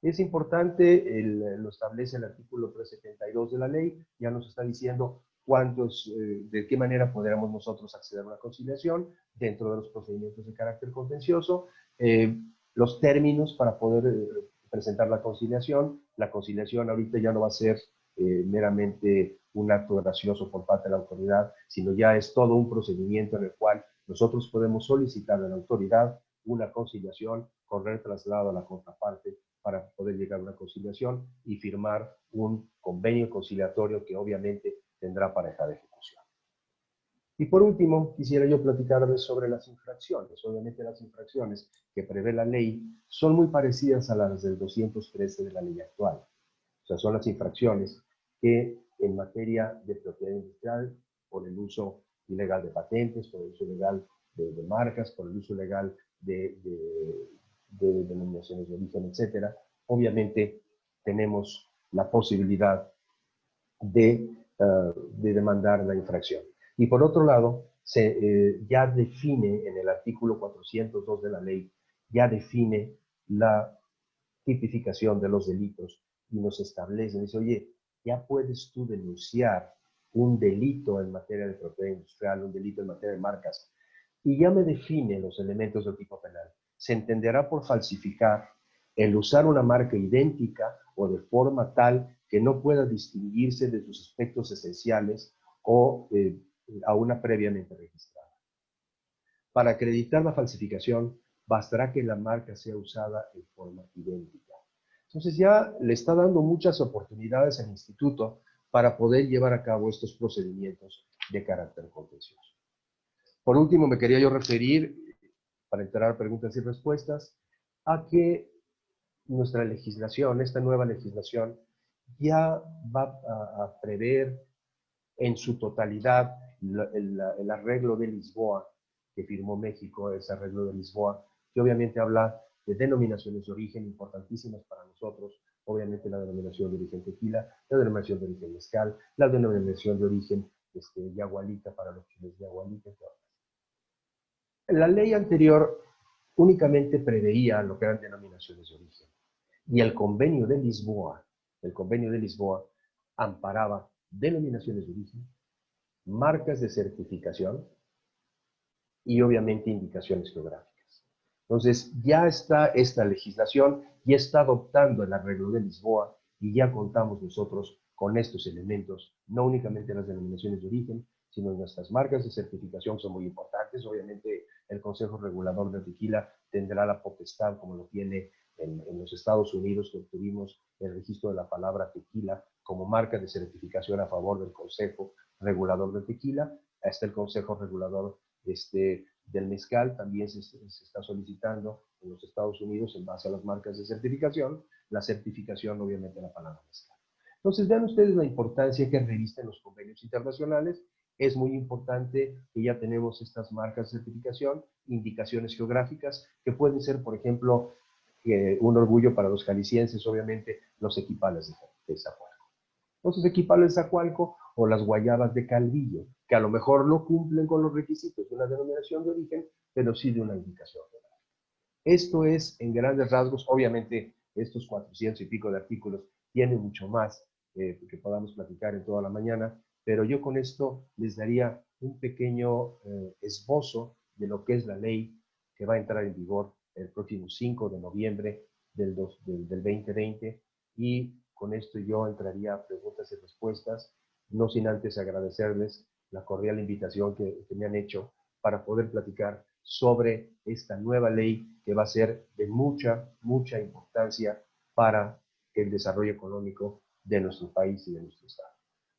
Es importante, lo establece el artículo 372 de la ley, ya nos está diciendo de qué manera podríamos nosotros acceder a una conciliación dentro de los procedimientos de carácter contencioso, los términos para poder presentar la conciliación. La conciliación ahorita ya no va a ser meramente un acto gracioso por parte de la autoridad, sino ya es todo un procedimiento en el cual nosotros podemos solicitar a la autoridad una conciliación, correr traslado a la contraparte para poder llegar a una conciliación y firmar un convenio conciliatorio que obviamente tendrá pareja de ejecución. Y por último, quisiera yo platicarles sobre las infracciones. Obviamente las infracciones que prevé la ley son muy parecidas a las del 213 de la ley actual. O sea, son las infracciones que en materia de propiedad industrial, por el uso ilegal de patentes, por el uso ilegal de marcas, por el uso ilegal de denominaciones de origen, etcétera, obviamente tenemos la posibilidad de demandar la infracción. Y por otro lado, ya define en el artículo 402 de la ley, ya define la tipificación de los delitos y nos establece, dice, oye, ya puedes tú denunciar un delito en materia de propiedad industrial, un delito en materia de marcas, y ya me define los elementos del tipo penal. Se entenderá por falsificar el usar una marca idéntica o de forma tal que no pueda distinguirse de sus aspectos esenciales o a una previamente registrada. Para acreditar la falsificación, bastará que la marca sea usada en forma idéntica. Entonces ya le está dando muchas oportunidades al instituto para poder llevar a cabo estos procedimientos de carácter contencioso. Por último, me quería yo referir, para entrar a preguntas y respuestas, a que nuestra legislación, esta nueva legislación, ya va a prever en su totalidad el arreglo de Lisboa que firmó México, ese arreglo de Lisboa, que obviamente habla de denominaciones de origen importantísimas para nosotros, obviamente la denominación de origen tequila, la denominación de origen mezcal, la denominación de origen yagualita para los chiles yagualita. La ley anterior únicamente preveía lo que eran denominaciones de origen. Y el convenio de Lisboa amparaba denominaciones de origen, marcas de certificación y obviamente indicaciones geográficas. Entonces ya está esta legislación, ya está adoptando el arreglo de Lisboa y ya contamos nosotros con estos elementos, no únicamente las denominaciones de origen, sino nuestras marcas de certificación son muy importantes. Obviamente el Consejo Regulador de Tequila tendrá la potestad, como lo tiene en los Estados Unidos, que obtuvimos el registro de la palabra tequila como marca de certificación a favor del Consejo Regulador de Tequila. Hasta el Consejo Regulador del mezcal también se está solicitando en los Estados Unidos, en base a las marcas de certificación, la certificación obviamente de la palabra mezcal. Entonces vean ustedes la importancia que revisten los convenios internacionales. Es muy importante que ya tenemos estas marcas de certificación, indicaciones geográficas, que pueden ser, por ejemplo, un orgullo para los jaliscienses, obviamente, los equipales de Zacualco. Entonces, equipales de Zacualco o las guayabas de Calvillo, que a lo mejor no cumplen con los requisitos de una denominación de origen, pero sí de una indicación geográfica. Esto es, en grandes rasgos, obviamente, estos 400 y pico de artículos tienen mucho más que podamos platicar en toda la mañana, pero yo con esto les daría un pequeño esbozo de lo que es la ley que va a entrar en vigor el próximo 5 de noviembre del 2020, y con esto yo entraría a preguntas y respuestas, no sin antes agradecerles la cordial invitación que me han hecho para poder platicar sobre esta nueva ley que va a ser de mucha, mucha importancia para el desarrollo económico de nuestro país y de nuestro estado.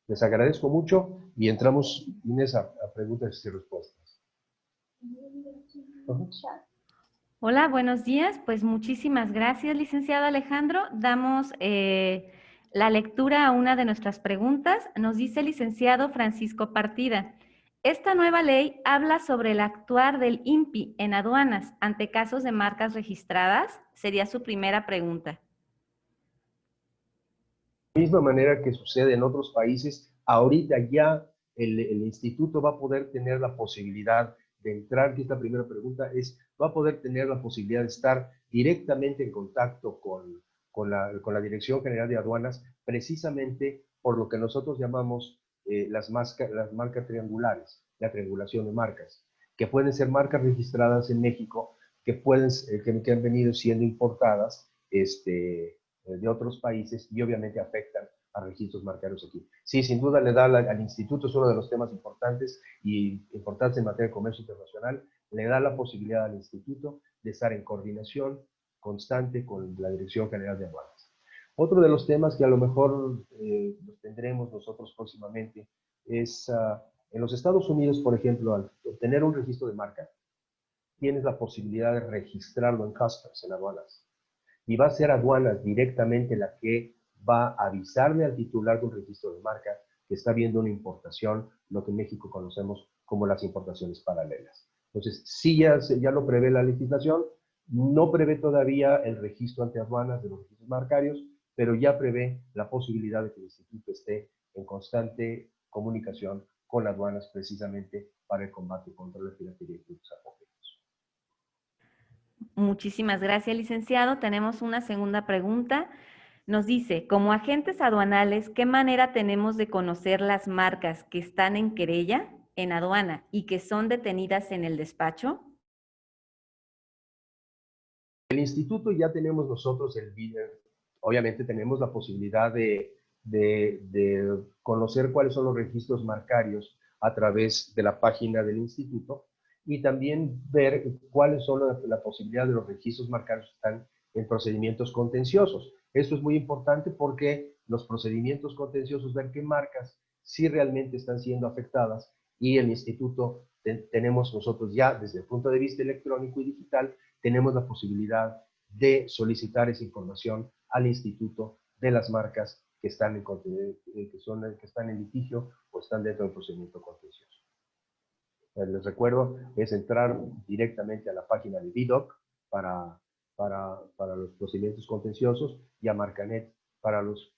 Les agradezco mucho y entramos, Inés, a preguntas y respuestas. Hola, buenos días. Pues muchísimas gracias, licenciado Alejandro. Damos la lectura a una de nuestras preguntas. Nos dice el licenciado Francisco Partida. Esta nueva ley habla sobre el actuar del INPI en aduanas ante casos de marcas registradas. Sería su primera pregunta. De la misma manera que sucede en otros países, ahorita ya el instituto va a poder tener la posibilidad de entrar, que esta primera pregunta es, va a poder tener la posibilidad de estar directamente en contacto con la Dirección General de Aduanas, precisamente por lo que nosotros llamamos las marcas triangulares, la triangulación de marcas, que pueden ser marcas registradas en México, que, que han venido siendo importadas, de otros países y obviamente afectan a registros marcarios aquí. Sí, sin duda le da al instituto, es uno de los temas importantes y importantes en materia de comercio internacional, le da la posibilidad al instituto de estar en coordinación constante con la Dirección General de Aduanas. Otro de los temas que a lo mejor los tendremos nosotros próximamente es en los Estados Unidos, por ejemplo, al obtener un registro de marca, tienes la posibilidad de registrarlo en customs, en aduanas. Y va a ser aduanas directamente la que va a avisarle al titular de un registro de marca que está viendo una importación, lo que en México conocemos como las importaciones paralelas. Entonces, sí ya lo prevé la legislación, no prevé todavía el registro ante aduanas de los registros marcarios, pero ya prevé la posibilidad de que el instituto esté en constante comunicación con aduanas precisamente para el combate contra la piratería y productos apócrifos. Muchísimas gracias, licenciado. Tenemos una segunda pregunta. Nos dice, como agentes aduanales, ¿qué manera tenemos de conocer las marcas que están en querella, en aduana, y que son detenidas en el despacho? El instituto ya tenemos nosotros obviamente tenemos la posibilidad de conocer cuáles son los registros marcarios a través de la página del instituto y también ver cuáles son la posibilidad de los registros marcarios que están en procedimientos contenciosos. Esto es muy importante porque los procedimientos contenciosos, ver qué marcas sí realmente están siendo afectadas y el instituto tenemos nosotros ya desde el punto de vista electrónico y digital tenemos la posibilidad de solicitar esa información al instituto de las marcas que están que están en litigio o están dentro del procedimiento contencioso. Les recuerdo, es entrar directamente a la página de VDOC para los procedimientos contenciosos y a Marcanet para los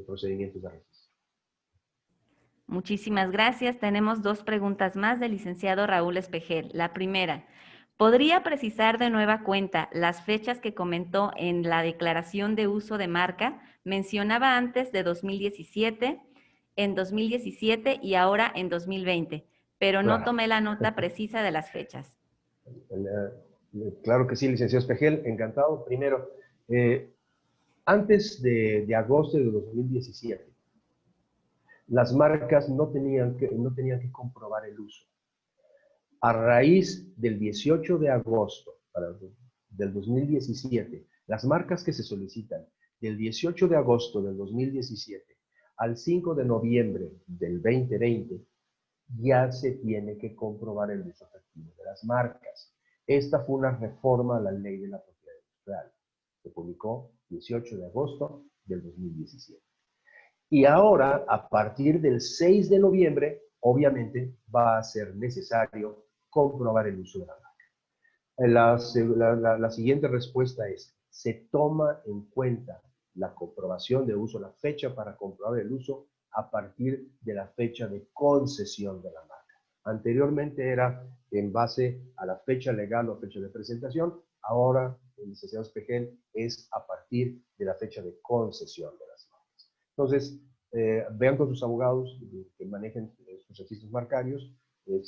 procedimientos de registro. Muchísimas gracias. Tenemos dos preguntas más del licenciado Raúl Espejel. La primera, ¿podría precisar de nueva cuenta las fechas que comentó en la declaración de uso de marca? Mencionaba antes de 2017, en 2017 y ahora en 2020, pero no tomé la nota precisa de las fechas. Claro que sí, licenciado Espejel, encantado. Primero, antes de agosto de 2017, las marcas no tenían que comprobar el uso. A raíz del 18 de agosto del 2017, las marcas que se solicitan del 18 de agosto del 2017 al 5 de noviembre del 2020, ya se tiene que comprobar el uso efectivo de las marcas. Esta fue una reforma a la ley de la propiedad industrial. Se publicó 18 de agosto del 2017. Y ahora, a partir del 6 de noviembre, obviamente va a ser necesario comprobar el uso de la marca. La siguiente respuesta es, se toma en cuenta la comprobación de uso, la fecha para comprobar el uso a partir de la fecha de concesión de la marca. Anteriormente era en base a la fecha legal o fecha de presentación, ahora el licenciado Espejel es a partir de la fecha de concesión de las marcas. Entonces, vean con sus abogados que manejen sus registros marcarios,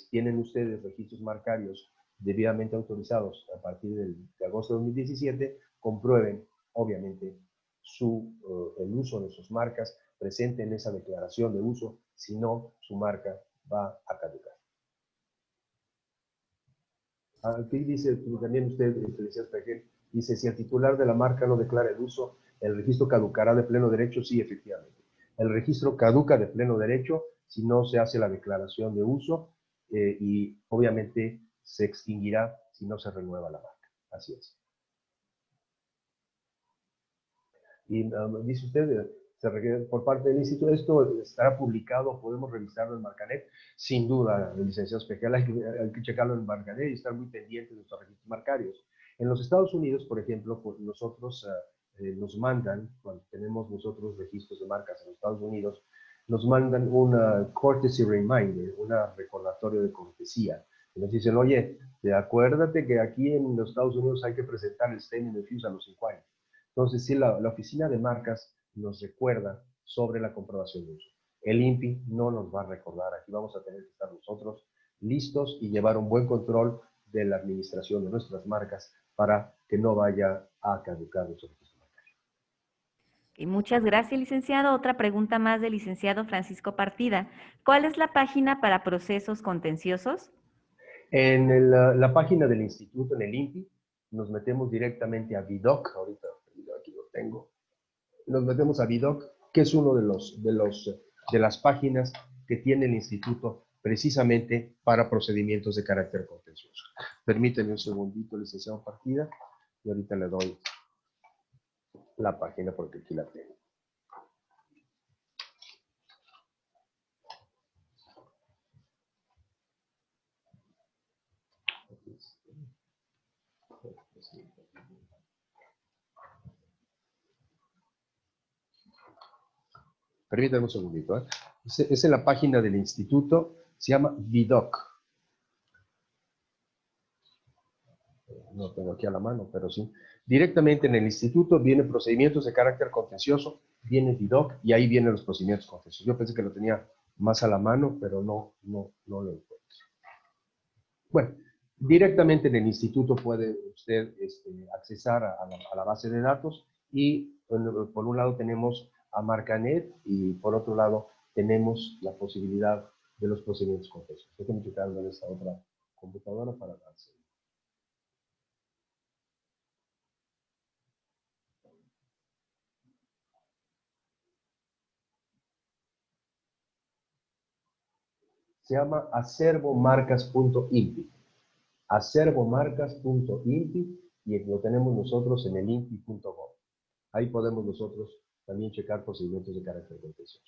tienen ustedes registros marcarios debidamente autorizados a partir de agosto de 2017, comprueben, obviamente, el uso de sus marcas, presenten esa declaración de uso, si no, su marca va a caducar. Aquí dice también usted, licenciado Pejel, dice, si el titular de la marca no declara el uso, ¿el registro caducará de pleno derecho? Sí, efectivamente. El registro caduca de pleno derecho si no se hace la declaración de uso y obviamente se extinguirá si no se renueva la marca. Así es. Y dice usted, se requiere por parte del instituto, esto estará publicado, podemos revisarlo en Marcanet, sin duda, el licenciado Espejel, hay que checarlo en Marcanet y estar muy pendientes de nuestros registros marcarios. En los Estados Unidos, por ejemplo, pues nosotros nos mandan, cuando tenemos nosotros registros de marcas en los Estados Unidos, nos mandan una courtesy reminder, un recordatorio de cortesía. Y nos dicen, oye, acuérdate que aquí en los Estados Unidos hay que presentar el statement of use a los 5 años. Entonces, sí, la oficina de marcas nos recuerda sobre la comprobación de uso. El INPI no nos va a recordar. Aquí vamos a tener que estar nosotros listos y llevar un buen control de la administración de nuestras marcas para que no vaya a caducar nuestro registro marcario. Y muchas gracias, licenciado. Otra pregunta más del licenciado Francisco Partida. ¿Cuál es la página para procesos contenciosos? En la página del instituto, en el INPI, nos metemos directamente a VIDOC. Ahorita aquí lo tengo. Nos metemos a VIDOC, que es uno de las páginas que tiene el instituto precisamente para procedimientos de carácter contencioso. Permíteme un segundito, licenciado Partida, y ahorita le doy la página porque aquí la tengo. Permítame un segundito. Es en la página del instituto, se llama VIDOC. No tengo aquí a la mano, pero sí. Directamente en el instituto viene procedimientos de carácter contencioso, viene VIDOC y ahí vienen los procedimientos contenciosos. Yo pensé que lo tenía más a la mano, pero no lo encuentro. Bueno, directamente en el instituto puede usted accesar a la base de datos y por un lado tenemos a Marcanet y por otro lado tenemos la posibilidad de los procedimientos contenciosos. Déjenme checarlo en esta otra computadora para darse. Se llama acervomarcas.inpi. Acervomarcas.inpi y lo tenemos nosotros en el inpi.gov. Ahí podemos nosotros también checar procedimientos de carácter contencioso.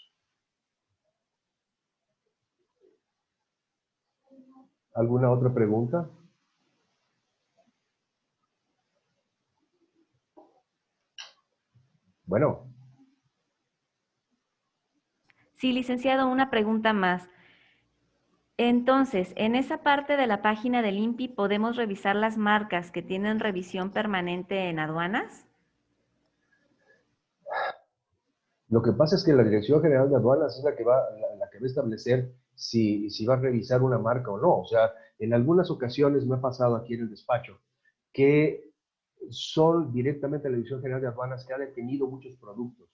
¿Alguna otra pregunta? Bueno. Sí, licenciado, una pregunta más. Entonces, en esa parte de la página del INPI, ¿podemos revisar las marcas que tienen revisión permanente en aduanas? Lo que pasa es que la Dirección General de Aduanas es la que va a establecer si va a revisar una marca o no. O sea, en algunas ocasiones me ha pasado aquí en el despacho que son directamente la Dirección General de Aduanas que ha detenido muchos productos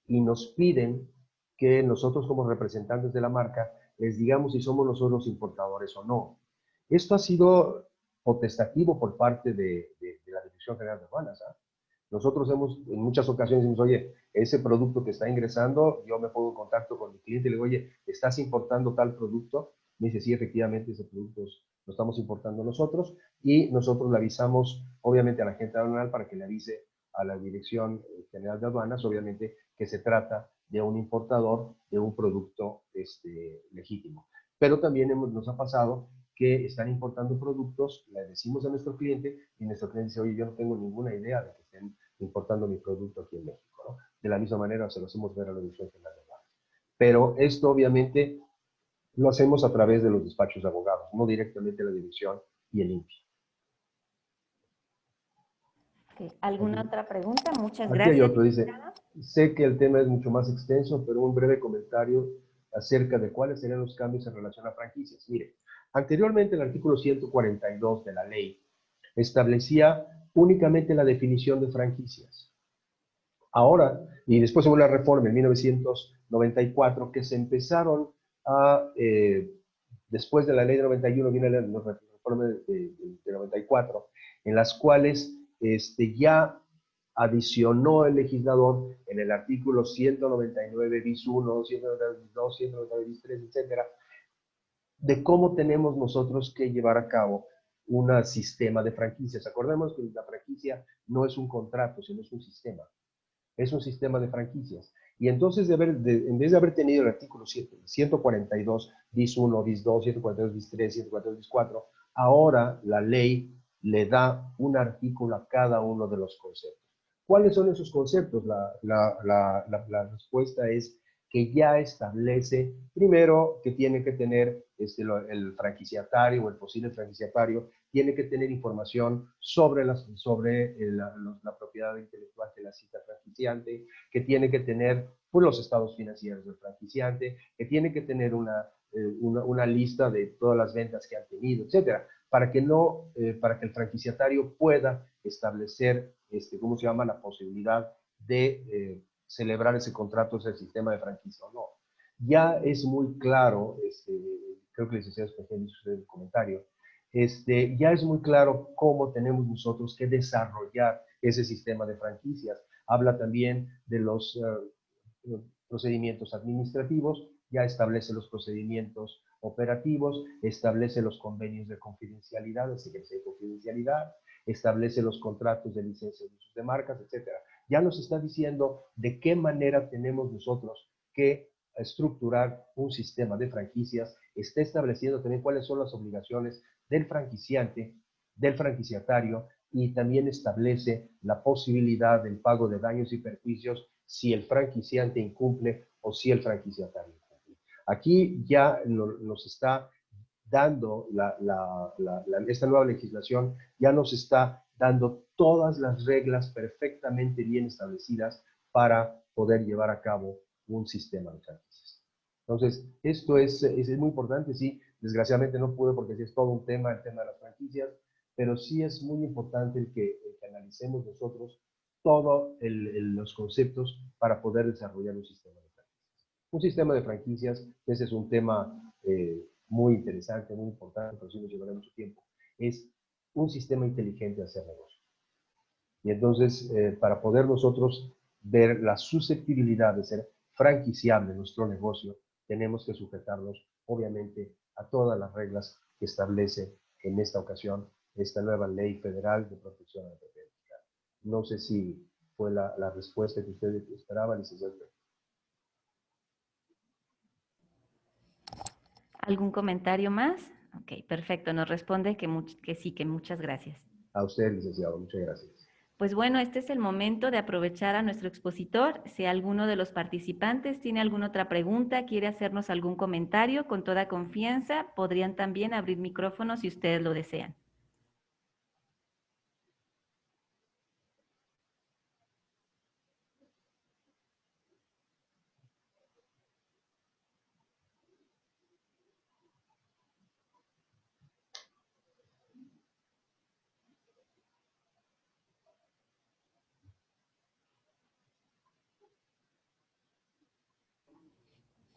y nos piden que nosotros como representantes de la marca les digamos si somos nosotros importadores o no. Esto ha sido potestativo por parte de la Dirección General de Aduanas. Nosotros en muchas ocasiones decimos, oye, ese producto que está ingresando, yo me pongo en contacto con mi cliente y le digo, oye, ¿estás importando tal producto? Me dice, sí, efectivamente, ese producto lo estamos importando nosotros y nosotros le avisamos, obviamente, a la gente aduanal para que le avise a la Dirección General de Aduanas, obviamente, que se trata de un importador de un producto legítimo. Pero también nos ha pasado que están importando productos, le decimos a nuestro cliente y nuestro cliente dice, oye, yo no tengo ninguna idea de que estén importando mi producto aquí en México, ¿no? De la misma manera se lo hacemos ver a la Dirección General de Aduanas. Pero esto obviamente lo hacemos a través de los despachos de abogados, no directamente la dirección y el INPI. ¿Alguna otra pregunta? Muchas Aquí hay gracias. otro, dice, sé que el tema es mucho más extenso, pero un breve comentario acerca de cuáles serían los cambios en relación a franquicias. Mire, anteriormente el artículo 142 de la ley establecía únicamente la definición de franquicias. Ahora, y después hubo una reforma en 1994 que se empezaron a, después de la ley de 91 viene la reforma reforma de 94, en las cuales ya adicionó el legislador en el artículo 199 bis 1, 199 bis 2, 199 bis 3, etcétera, de cómo tenemos nosotros que llevar a cabo un sistema de franquicias. Acordemos que la franquicia no es un contrato, sino es un sistema. Es un sistema de franquicias. Y entonces, en vez de haber tenido el artículo 142 bis 1, bis 2, 142 bis 3, 142 bis 4, ahora la ley le da un artículo a cada uno de los conceptos. ¿Cuáles son esos conceptos? La respuesta es que ya establece, primero, que tiene que tener el franquiciatario o el posible franquiciatario, tiene que tener información sobre la propiedad intelectual que la cita franquiciante, que tiene que tener pues, los estados financieros del franquiciante, que tiene que tener una lista de todas las ventas que han tenido, etcétera, para que el franquiciatario pueda establecer, ¿cómo se llama?, la posibilidad de celebrar ese contrato, ese sistema de franquicia o no. Ya es muy claro, creo que el licenciado Espejel hizo el comentario, ya es muy claro cómo tenemos nosotros que desarrollar ese sistema de franquicias. Habla también de los procedimientos administrativos, ya establece los procedimientos operativos, establece los convenios de confidencialidad, de secrecía de confidencialidad, establece los contratos de licencias de usos de marcas, etcétera. Ya nos está diciendo de qué manera tenemos nosotros que estructurar un sistema de franquicias, está estableciendo también cuáles son las obligaciones del franquiciante, del franquiciatario, y también establece la posibilidad del pago de daños y perjuicios si el franquiciante incumple o si el franquiciatario incumple. Aquí ya nos está dando esta nueva legislación, ya nos está dando todas las reglas perfectamente bien establecidas para poder llevar a cabo un sistema de franquicias. Entonces, esto es muy importante, sí, desgraciadamente no pude porque sí es todo un tema, el tema de las franquicias, pero sí es muy importante el que analicemos nosotros todos los conceptos para poder desarrollar un sistema de franquicias. Un sistema de franquicias, ese es un tema muy interesante, muy importante, pero sí nos llevará mucho tiempo, es un sistema inteligente de hacer negocio. Y entonces, para poder nosotros ver la susceptibilidad de ser franquiciable nuestro negocio, tenemos que sujetarnos, obviamente, a todas las reglas que establece en esta ocasión esta nueva ley federal de protección a la propiedad industrial. No sé si fue la respuesta que usted esperaba, licenciado. ¿Algún comentario más? Ok, perfecto. Nos responde que sí, que muchas gracias. A usted, licenciado. Muchas gracias. Pues bueno, este es el momento de aprovechar a nuestro expositor. Si alguno de los participantes tiene alguna otra pregunta, quiere hacernos algún comentario, con toda confianza, podrían también abrir micrófono si ustedes lo desean.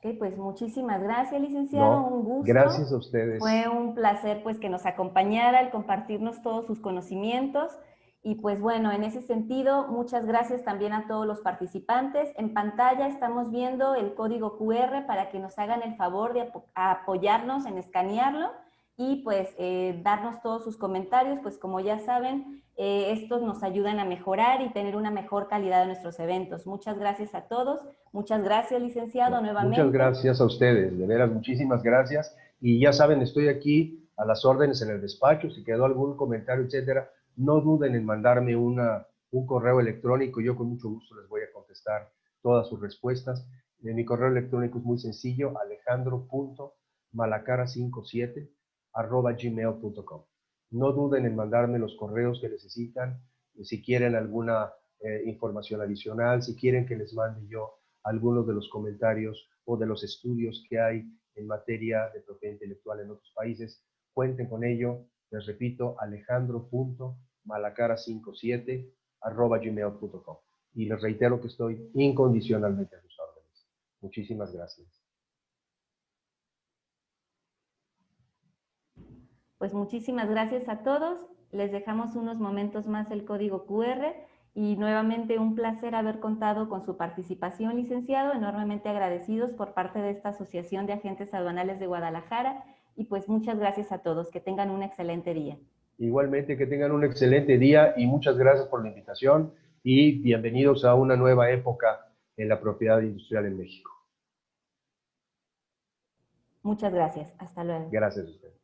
Ok, pues muchísimas gracias, licenciado, No, un gusto. gracias a ustedes. Fue un placer pues que nos acompañara al compartirnos todos sus conocimientos. Y pues bueno, en ese sentido, muchas gracias también a todos los participantes. En pantalla estamos viendo el código QR para que nos hagan el favor de apoyarnos en escanearlo y pues darnos todos sus comentarios, pues como ya saben, estos nos ayudan a mejorar y tener una mejor calidad de nuestros eventos. Muchas gracias a todos. Muchas gracias, licenciado, nuevamente. Muchas gracias a ustedes, de veras, muchísimas gracias. Y ya saben, estoy aquí a las órdenes en el despacho. Si quedó algún comentario, etcétera, no duden en mandarme un correo electrónico. Yo con mucho gusto les voy a contestar todas sus respuestas. Mi correo electrónico es muy sencillo, alejandro.malacara57@gmail.com. No duden en mandarme los correos que necesitan, si quieren alguna información adicional, si quieren que les mande yo algunos de los comentarios o de los estudios que hay en materia de propiedad intelectual en otros países, cuenten con ello. Les repito, alejandro.malacara57@gmail.com. Y les reitero que estoy incondicionalmente a sus órdenes. Muchísimas gracias. Pues muchísimas gracias a todos. Les dejamos unos momentos más el código QR y nuevamente un placer haber contado con su participación, licenciado. Enormemente agradecidos por parte de esta Asociación de Agentes Aduanales de Guadalajara y pues muchas gracias a todos. Que tengan un excelente día. Igualmente, que tengan un excelente día y muchas gracias por la invitación y bienvenidos a una nueva época en la propiedad industrial en México. Muchas gracias. Hasta luego. Gracias a ustedes.